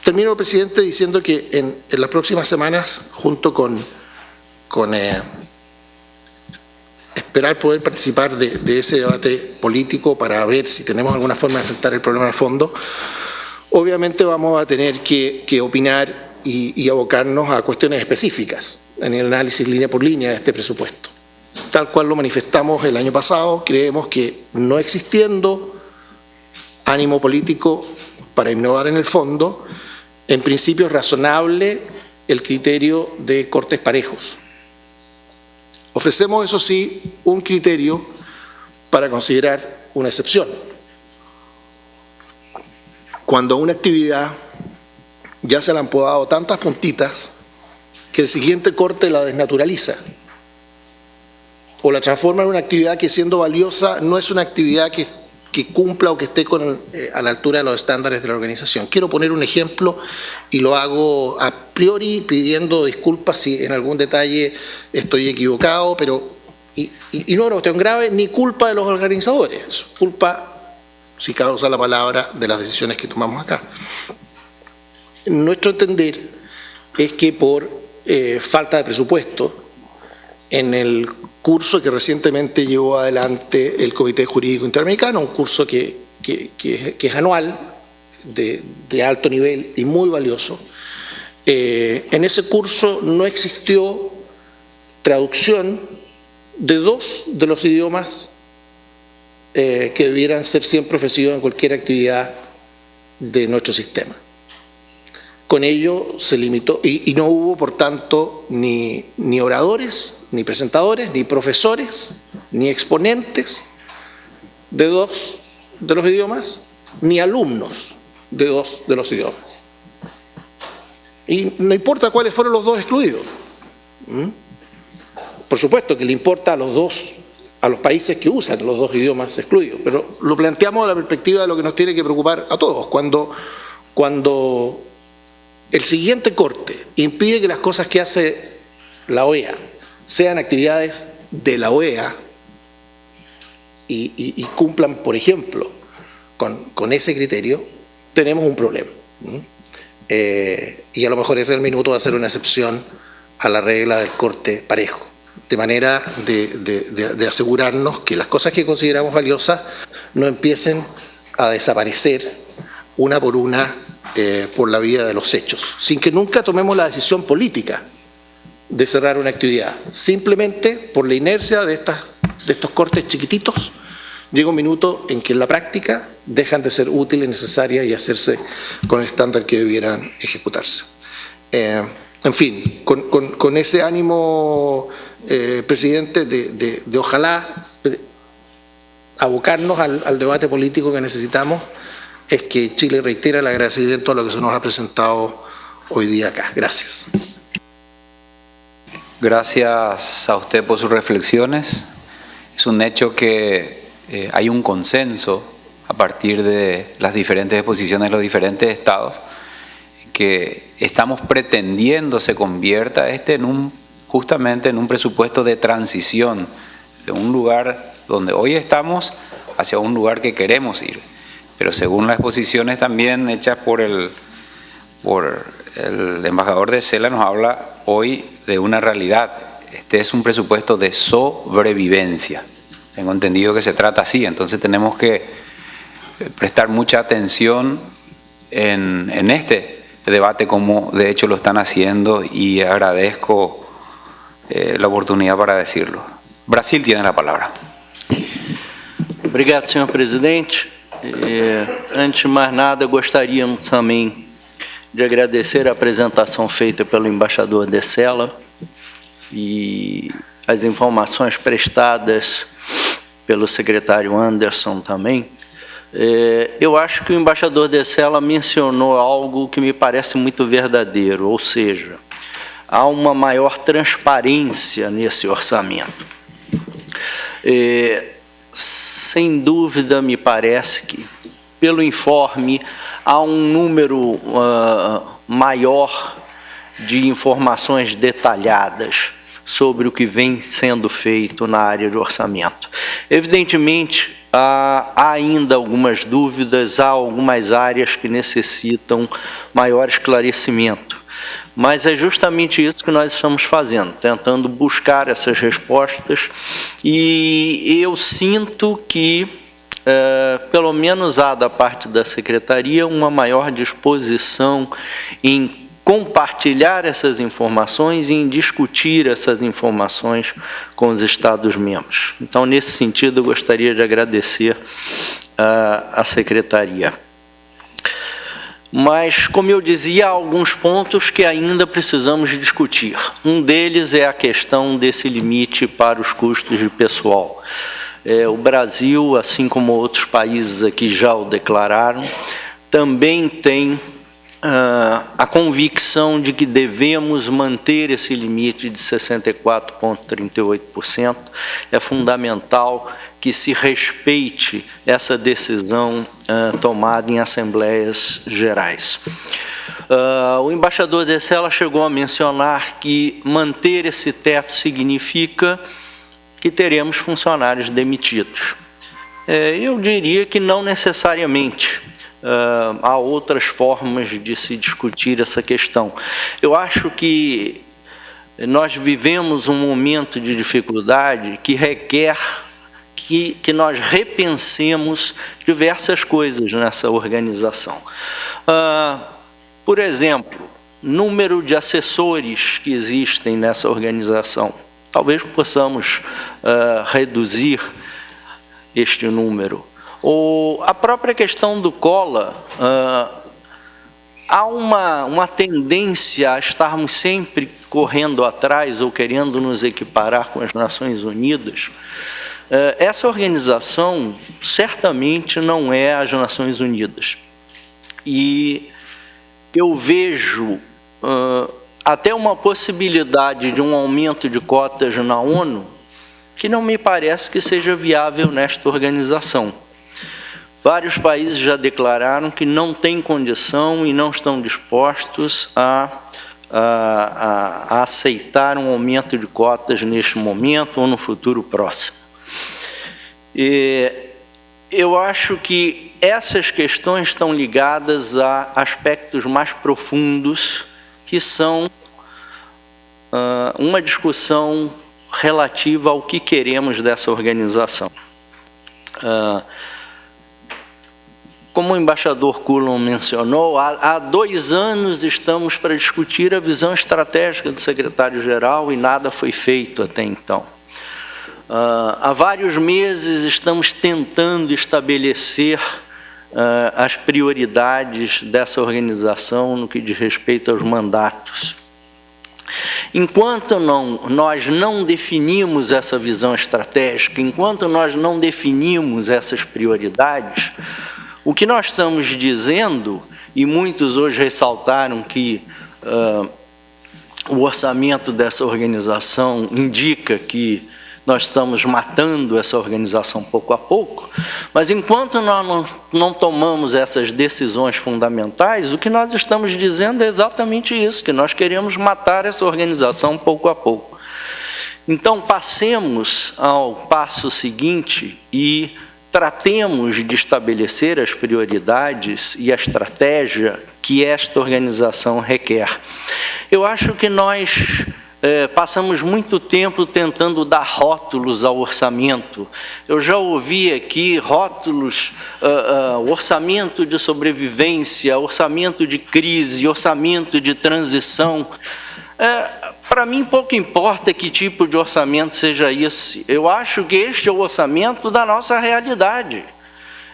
Termino, presidente, diciendo que en las próximas semanas, junto con esperar poder participar de ese debate político para ver si tenemos alguna forma de afectar el problema de fondo, obviamente vamos a tener que opinar y abocarnos a cuestiones específicas en el análisis línea por línea de este presupuesto. Tal cual lo manifestamos el año pasado, creemos que no existiendo ánimo político para innovar en el fondo, en principio es razonable el criterio de cortes parejos. Ofrecemos, eso sí, un criterio para considerar una excepción. Cuando a una actividad ya se le han podado tantas puntitas que el siguiente corte la desnaturaliza o la transforma en una actividad que, siendo valiosa, no es una actividad que cumpla o que esté a la altura de los estándares de la organización. Quiero poner un ejemplo y lo hago a priori pidiendo disculpas si en algún detalle estoy equivocado, pero y no es una cuestión grave ni culpa de los organizadores, culpa, si cabe usar la palabra, de las decisiones que tomamos acá. Nuestro entender es que por falta de presupuesto, en el curso que recientemente llevó adelante el Comité Jurídico Interamericano, un curso que es anual, de alto nivel y muy valioso. En ese curso no existió traducción de 2 de los idiomas que debieran ser siempre ofrecidos en cualquier actividad de nuestro sistema. Con ello se limitó, y no hubo, por tanto, ni oradores, ni presentadores, ni profesores, ni exponentes de 2 de los idiomas, ni alumnos de 2 de los idiomas. Y no importa cuáles fueron los 2 excluidos. Por supuesto que le importa a los países que usan los 2 idiomas excluidos, pero lo planteamos de la perspectiva de lo que nos tiene que preocupar a todos. Cuando el siguiente corte impide que las cosas que hace la OEA sean actividades de la OEA y cumplan, por ejemplo, con ese criterio, tenemos un problema. Y a lo mejor ese es el minuto de hacer una excepción a la regla del corte parejo, de manera de asegurarnos que las cosas que consideramos valiosas no empiecen a desaparecer una por una por la vía de los hechos, sin que nunca tomemos la decisión política de cerrar una actividad. Simplemente por la inercia de estos cortes chiquititos, llega un minuto en que en la práctica dejan de ser útiles, necesarias y hacerse con el estándar que debieran ejecutarse. En fin, con ese ánimo, presidente, de ojalá abocarnos al debate político que necesitamos, es que Chile reitera el agradecimiento a lo que se nos ha presentado hoy día acá. Gracias. Gracias a usted por sus reflexiones. Es un hecho que hay un consenso a partir de las diferentes exposiciones de los diferentes estados, que estamos pretendiendo se convierta justamente en un presupuesto de transición de un lugar donde hoy estamos hacia un lugar que queremos ir. Pero según las exposiciones también hechas por el embajador de CELA, nos habla hoy de una realidad. Este es un presupuesto de sobrevivencia. Tengo entendido que se trata así, entonces tenemos que prestar mucha atención en este debate, como de hecho lo están haciendo, y agradezco la oportunidad para decirlo. Brasil tiene la palabra. Obrigado, senhor presidente. Antes de mais nada, gostaríamos também de agradecer a apresentação feita pelo embaixador de CELA e as informações prestadas pelo secretário Anderson também. Eu acho que o embaixador de CELA mencionou algo que me parece muito verdadeiro, ou seja, há uma maior transparência nesse orçamento. sem dúvida, me parece que, pelo informe, há um número maior de informações detalhadas sobre o que vem sendo feito na área de orçamento. Evidentemente, há ainda algumas dúvidas, há algumas áreas que necessitam maior esclarecimento. Mas é justamente isso que nós estamos fazendo, tentando buscar essas respostas, e eu sinto que, pelo menos há da parte da Secretaria, uma maior disposição em compartilhar essas informações e em discutir essas informações com os Estados-membros. Então, nesse sentido, eu gostaria de agradecer à Secretaria. Mas, como eu dizia, há alguns pontos que ainda precisamos discutir. Um deles é a questão desse limite para os custos de pessoal. O Brasil, assim como outros países aqui já o declararam, também tem a convicção de que devemos manter esse limite de 64,38%. É fundamental que se respeite essa decisão tomada em assembleias gerais. O embaixador Dessella chegou a mencionar que manter esse teto significa que teremos funcionários demitidos. Eu diria que não necessariamente. Há outras formas de se discutir essa questão. Eu acho que nós vivemos um momento de dificuldade que requer que nós repensemos diversas coisas nessa organização. Por exemplo, número de assessores que existem nessa organização. Talvez possamos reduzir este número. Ou a própria questão do COLA, há uma tendência a estarmos sempre correndo atrás ou querendo nos equiparar com as Nações Unidas. Essa organização certamente não é as Nações Unidas. E eu vejo até uma possibilidade de um aumento de cotas na ONU que não me parece que seja viável nesta organização. Vários países já declararam que não têm condição e não estão dispostos a aceitar um aumento de cotas neste momento ou no futuro próximo. Eu acho que essas questões estão ligadas a aspectos mais profundos, que são uma discussão relativa ao que queremos dessa organização. Como o embaixador Cullen mencionou, há 2 anos estamos para discutir a visão estratégica do secretário-geral e nada foi feito até então. Há vários meses estamos tentando estabelecer as prioridades dessa organização no que diz respeito aos mandatos. Enquanto nós não definimos essa visão estratégica, enquanto nós não definimos essas prioridades, o que nós estamos dizendo, e muitos hoje ressaltaram que o orçamento dessa organização indica que nós estamos matando essa organização pouco a pouco, mas enquanto nós não tomamos essas decisões fundamentais, o que nós estamos dizendo é exatamente isso, que nós queremos matar essa organização pouco a pouco. Então, passemos ao passo seguinte e tratemos de estabelecer as prioridades e a estratégia que esta organização requer. Eu acho que nós passamos muito tempo tentando dar rótulos ao orçamento. Eu já ouvi aqui rótulos, orçamento de sobrevivência, orçamento de crise, orçamento de transição. Para mim, pouco importa que tipo de orçamento seja esse. Eu acho que este é o orçamento da nossa realidade.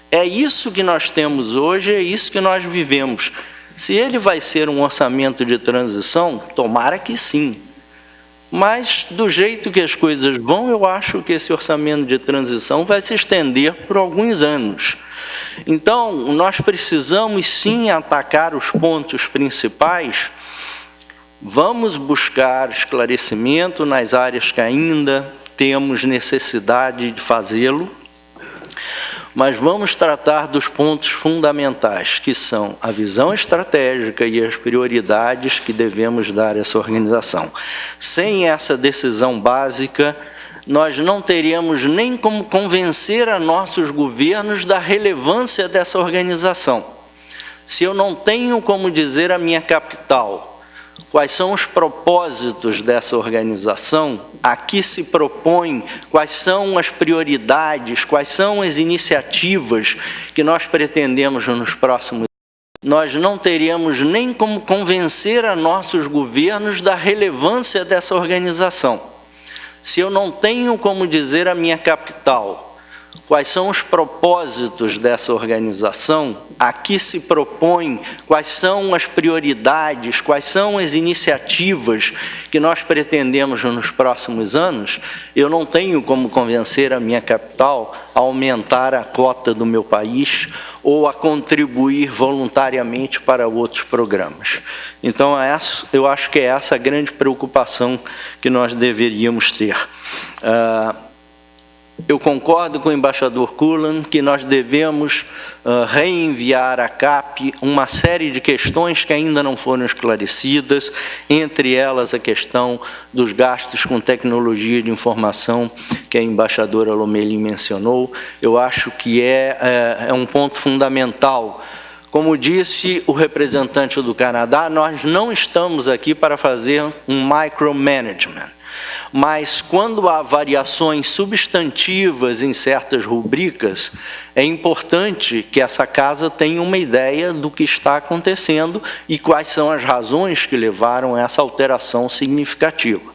É isso que nós temos hoje, é isso que nós vivemos. Se ele vai ser um orçamento de transição, tomara que sim. Mas, do jeito que as coisas vão, eu acho que esse orçamento de transição vai se estender por alguns anos. Então, nós precisamos sim atacar os pontos principais. Vamos buscar esclarecimento nas áreas que ainda temos necessidade de fazê-lo, mas vamos tratar dos pontos fundamentais, que são a visão estratégica e as prioridades que devemos dar a essa organização. Sem essa decisão básica, nós não teríamos nem como convencer a nossos governos da relevância dessa organização. Se eu não tenho como dizer à minha capital quais são os propósitos dessa organização, a que se propõe, quais são as prioridades, quais são as iniciativas que nós pretendemos nos próximos anos, nós não teríamos nem como convencer a nossos governos da relevância dessa organização. Se eu não tenho como dizer à minha capital quais são os propósitos dessa organização, a que se propõe, quais são as prioridades, quais são as iniciativas que nós pretendemos nos próximos anos, eu não tenho como convencer a minha capital a aumentar a cota do meu país ou a contribuir voluntariamente para outros programas. Então, eu acho que é essa a grande preocupação que nós deveríamos ter. Eu concordo com o embaixador Cullen que nós devemos reenviar à CAP uma série de questões que ainda não foram esclarecidas, entre elas a questão dos gastos com tecnologia de informação que a embaixadora Lomeli mencionou. Eu acho que é um ponto fundamental. Como disse o representante do Canadá, nós não estamos aqui para fazer um micromanagement. Mas, quando há variações substantivas em certas rubricas, é importante que essa casa tenha uma ideia do que está acontecendo e quais são as razões que levaram a essa alteração significativa.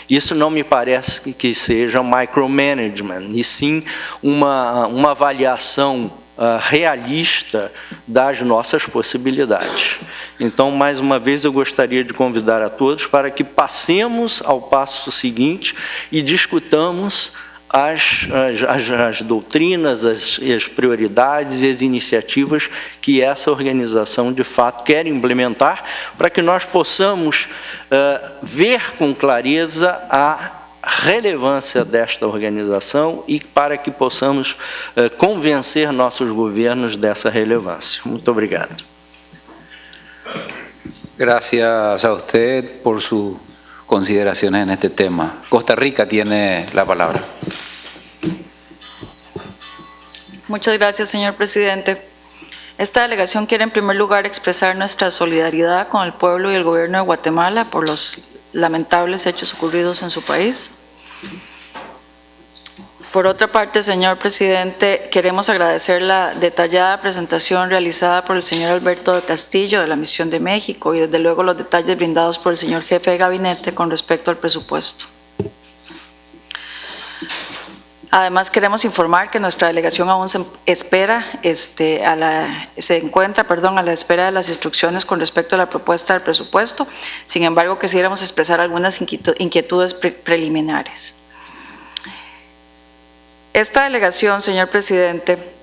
Isso não me parece que seja micromanagement, e sim uma avaliação realista das nossas possibilidades. Então, mais uma vez, eu gostaria de convidar a todos para que passemos ao passo seguinte e discutamos as doutrinas, as prioridades e as iniciativas que essa organização, de fato, quer implementar, para que nós possamos ver com clareza a relevância desta organização e para que possamos convencer nossos governos dessa relevância. Muito obrigado. Gracias a usted por sus consideraciones en este tema. Costa Rica tiene la palabra. Muchas gracias, señor presidente. Esta delegación quiere en primer lugar expresar nuestra solidaridad con el pueblo y el gobierno de Guatemala por los lamentables hechos ocurridos en su país. Por otra parte, señor presidente, queremos agradecer la detallada presentación realizada por el señor Alberto de Castillo de la Misión de México y desde luego los detalles brindados por el señor jefe de gabinete con respecto al presupuesto. Además, queremos informar que nuestra delegación aún se encuentra a la espera de las instrucciones con respecto a la propuesta del presupuesto. Sin embargo, quisiéramos expresar algunas inquietudes preliminares. Esta delegación, señor presidente,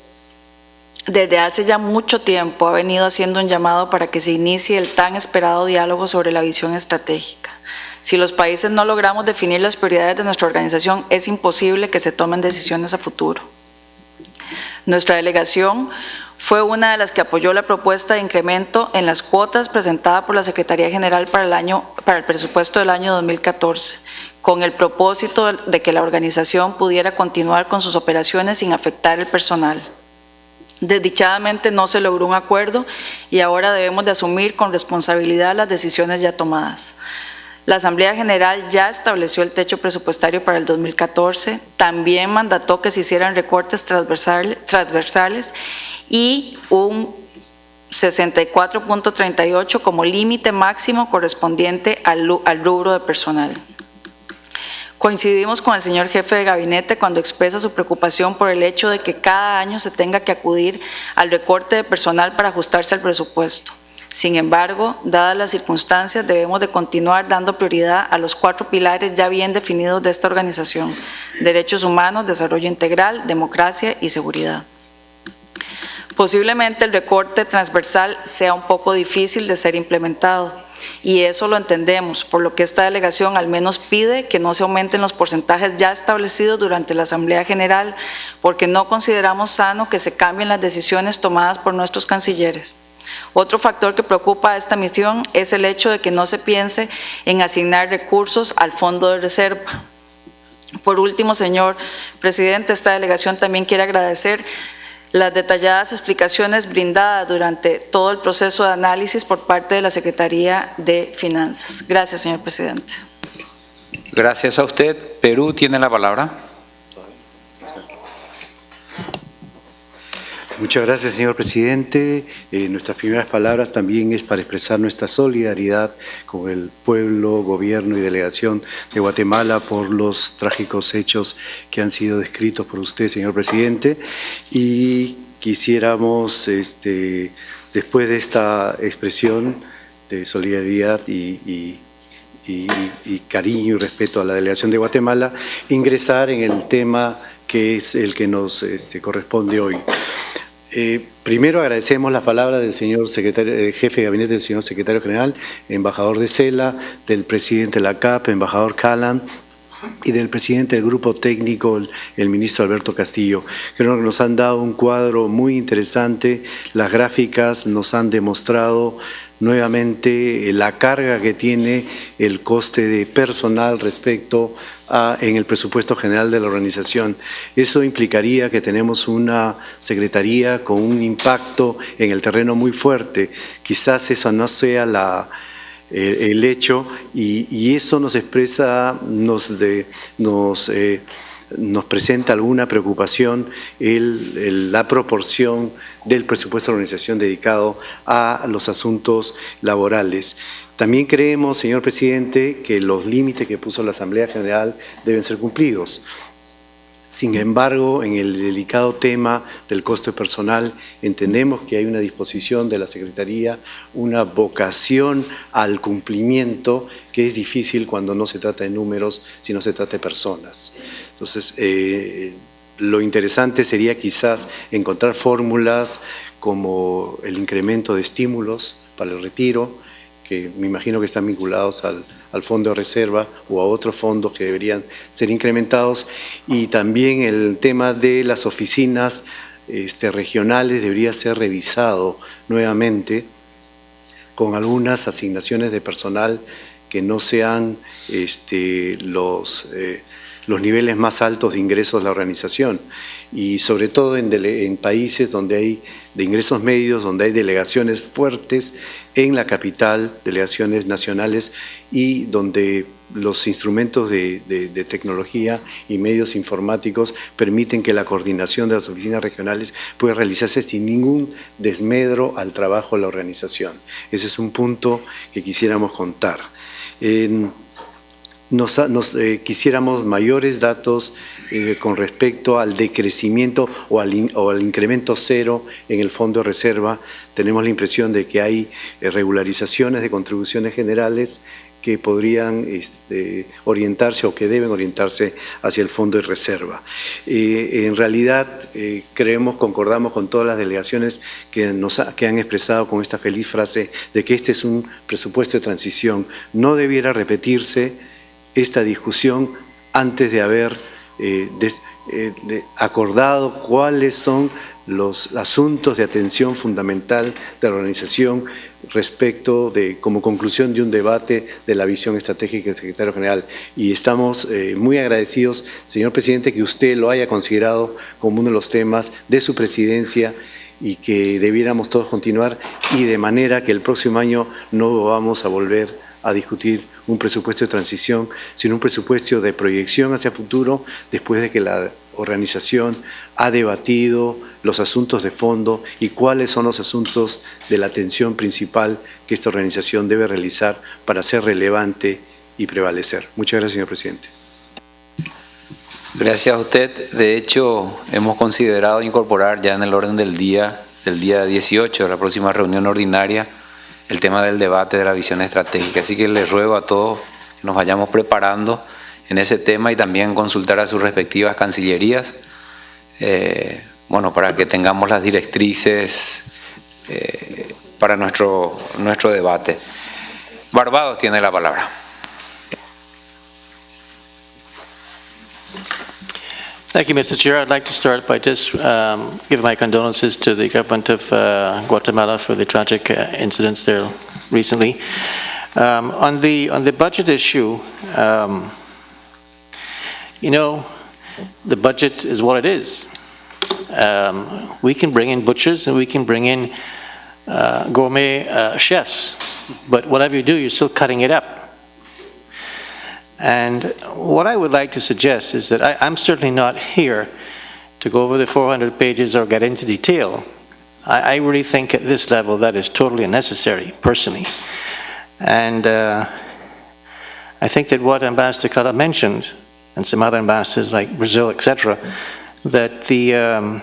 desde hace ya mucho tiempo ha venido haciendo un llamado para que se inicie el tan esperado diálogo sobre la visión estratégica. Si los países no logramos definir las prioridades de nuestra organización, es imposible que se tomen decisiones a futuro. Nuestra delegación fue una de las que apoyó la propuesta de incremento en las cuotas presentada por la Secretaría General para el presupuesto del año 2014, con el propósito de que la organización pudiera continuar con sus operaciones sin afectar el personal. Desdichadamente no se logró un acuerdo y ahora debemos de asumir con responsabilidad las decisiones ya tomadas. La Asamblea General ya estableció el techo presupuestario para el 2014, también mandató que se hicieran recortes transversales y un 64.38 como límite máximo correspondiente al rubro de personal. Coincidimos con el señor jefe de gabinete cuando expresa su preocupación por el hecho de que cada año se tenga que acudir al recorte de personal para ajustarse al presupuesto. Sin embargo, dadas las circunstancias, debemos de continuar dando prioridad a los 4 pilares ya bien definidos de esta organización: derechos humanos, desarrollo integral, democracia y seguridad. Posiblemente el recorte transversal sea un poco difícil de ser implementado, y eso lo entendemos, por lo que esta delegación al menos pide que no se aumenten los porcentajes ya establecidos durante la Asamblea General, porque no consideramos sano que se cambien las decisiones tomadas por nuestros cancilleres. Otro factor que preocupa a esta misión es el hecho de que no se piense en asignar recursos al Fondo de Reserva. Por último, señor presidente, esta delegación también quiere agradecer las detalladas explicaciones brindadas durante todo el proceso de análisis por parte de la Secretaría de Finanzas. Gracias, señor presidente. Gracias a usted. Perú tiene la palabra. Muchas gracias, señor presidente. Nuestras primeras palabras también es para expresar nuestra solidaridad con el pueblo, gobierno y delegación de Guatemala por los trágicos hechos que han sido descritos por usted, señor presidente. Y quisiéramos, después de esta expresión de solidaridad y cariño y respeto a la delegación de Guatemala, ingresar en el tema que es el que nos corresponde hoy. Primero agradecemos las palabras del señor secretario, jefe de gabinete del señor secretario general, embajador de Cela, del presidente de la CAP, embajador Callan, y del presidente del grupo técnico, el ministro Alberto Castillo. Creo que nos han dado un cuadro muy interesante. Las gráficas nos han demostrado nuevamente la carga que tiene el coste de personal respecto en el presupuesto general de la organización. Eso implicaría que tenemos una secretaría con un impacto en el terreno muy fuerte. Quizás eso no sea el hecho, y eso nos expresa, nos presenta alguna preocupación la proporción del presupuesto de la organización dedicado a los asuntos laborales. También creemos, señor presidente, que los límites que puso la Asamblea General deben ser cumplidos. Sin embargo, en el delicado tema del costo personal, entendemos que hay una disposición de la Secretaría, una vocación al cumplimiento que es difícil cuando no se trata de números, sino se trata de personas. Entonces, lo interesante sería quizás encontrar fórmulas como el incremento de estímulos para el retiro, que me imagino que están vinculados al fondo de reserva o a otros fondos que deberían ser incrementados, y también el tema de las oficinas regionales debería ser revisado nuevamente con algunas asignaciones de personal que no sean los niveles más altos de ingresos de la organización, y sobre todo en países donde hay de ingresos medios, donde hay delegaciones fuertes en la capital, delegaciones nacionales, y donde los instrumentos de tecnología y medios informáticos permiten que la coordinación de las oficinas regionales pueda realizarse sin ningún desmedro al trabajo de la organización. Ese es un punto que quisiéramos contar. Quisiéramos mayores datos con respecto al decrecimiento o al incremento cero en el fondo de reserva. Tenemos la impresión de que hay regularizaciones de contribuciones generales que podrían orientarse o que deben orientarse hacia el fondo de reserva. En realidad, concordamos con todas las delegaciones que han expresado con esta feliz frase de que este es un presupuesto de transición. No debiera repetirse esta discusión antes de haber acordado cuáles son los asuntos de atención fundamental de la organización respecto como conclusión de un debate de la visión estratégica del secretario general. Y estamos muy agradecidos, señor presidente, que usted lo haya considerado como uno de los temas de su presidencia y que debiéramos todos continuar, y de manera que el próximo año no vamos a volver a discutir un presupuesto de transición, sino un presupuesto de proyección hacia futuro, después de que la organización ha debatido los asuntos de fondo y cuáles son los asuntos de la atención principal que esta organización debe realizar para ser relevante y prevalecer. Muchas gracias, señor presidente. Gracias a usted. De hecho, hemos considerado incorporar ya en el orden del día 18 de la próxima reunión ordinaria el tema del debate de la visión estratégica. Así que les ruego a todos que nos vayamos preparando en ese tema y también consultar a sus respectivas cancillerías bueno, para que tengamos las directrices para nuestro debate. Barbados tiene la palabra. Thank you, Mr. Chair. I'd like to start by just giving my condolences to the government of Guatemala for the tragic incidents there recently. On the budget issue, you know, the budget is what it is. We can bring in butchers and we can bring in gourmet chefs, but whatever you do, you're still cutting it up. And what I would like to suggest is that I'm certainly not here to go over the 400 pages or get into detail. I really think at this level that is totally unnecessary, personally. And I think that what Ambassador Cala mentioned, and some other ambassadors like Brazil, etc., that the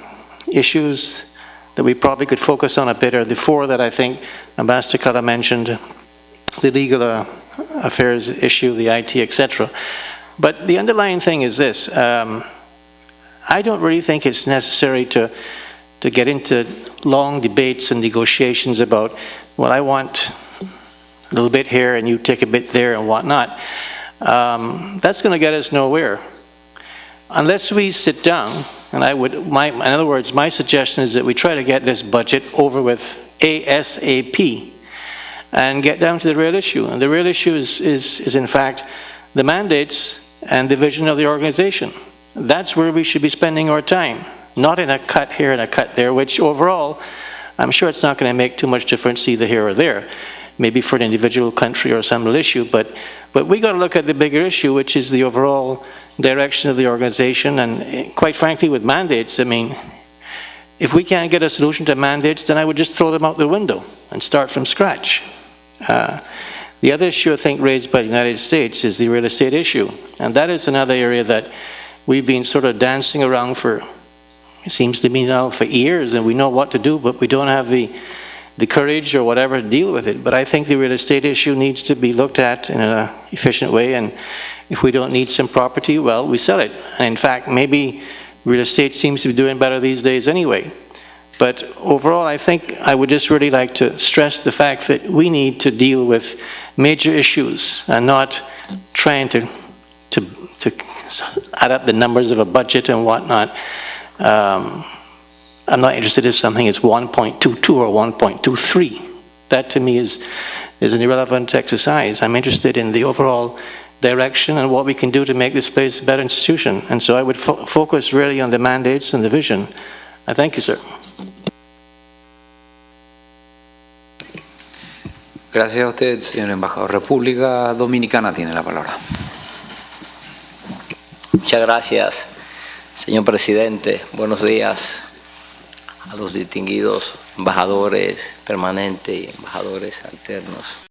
issues that we probably could focus on a bit are the four that I think Ambassador Cala mentioned: the legal affairs issue, the IT, etc. But the underlying thing is this. I don't really think it's necessary to get into long debates and negotiations about, well, I want a little bit here and you take a bit there and whatnot. That's going to get us nowhere. Unless we sit down, and in other words, my suggestion is that we try to get this budget over with ASAP and get down to the real issue. And the real issue is in fact the mandates and the vision of the organization. That's where we should be spending our time, not in a cut here and a cut there, which overall, I'm sure it's not going to make too much difference either here or there, maybe for an individual country or some little issue, but we got to look at the bigger issue, which is the overall direction of the organization. And quite frankly, with mandates, I mean, if we can't get a solution to mandates, then I would just throw them out the window and start from scratch. The other issue I think raised by the United States is the real estate issue, and that is another area that we've been sort of dancing around for, it seems to me now, for years, and we know what to do, but we don't have the courage or whatever to deal with it. But I think the real estate issue needs to be looked at in an efficient way, and if we don't need some property, well, we sell it. And in fact, maybe real estate seems to be doing better these days anyway. But overall, I think I would just really like to stress the fact that we need to deal with major issues and not trying to add up the numbers of a budget and whatnot. I'm not interested if something is 1.22 or 1.23. That to me is an irrelevant exercise. I'm interested in the overall direction and what we can do to make this place a better institution. And so I would focus really on the mandates and the vision. I thank you, sir. Gracias a usted, señor embajador. República Dominicana tiene la palabra. Muchas gracias, señor presidente. Buenos días a los distinguidos embajadores permanentes y embajadores alternos.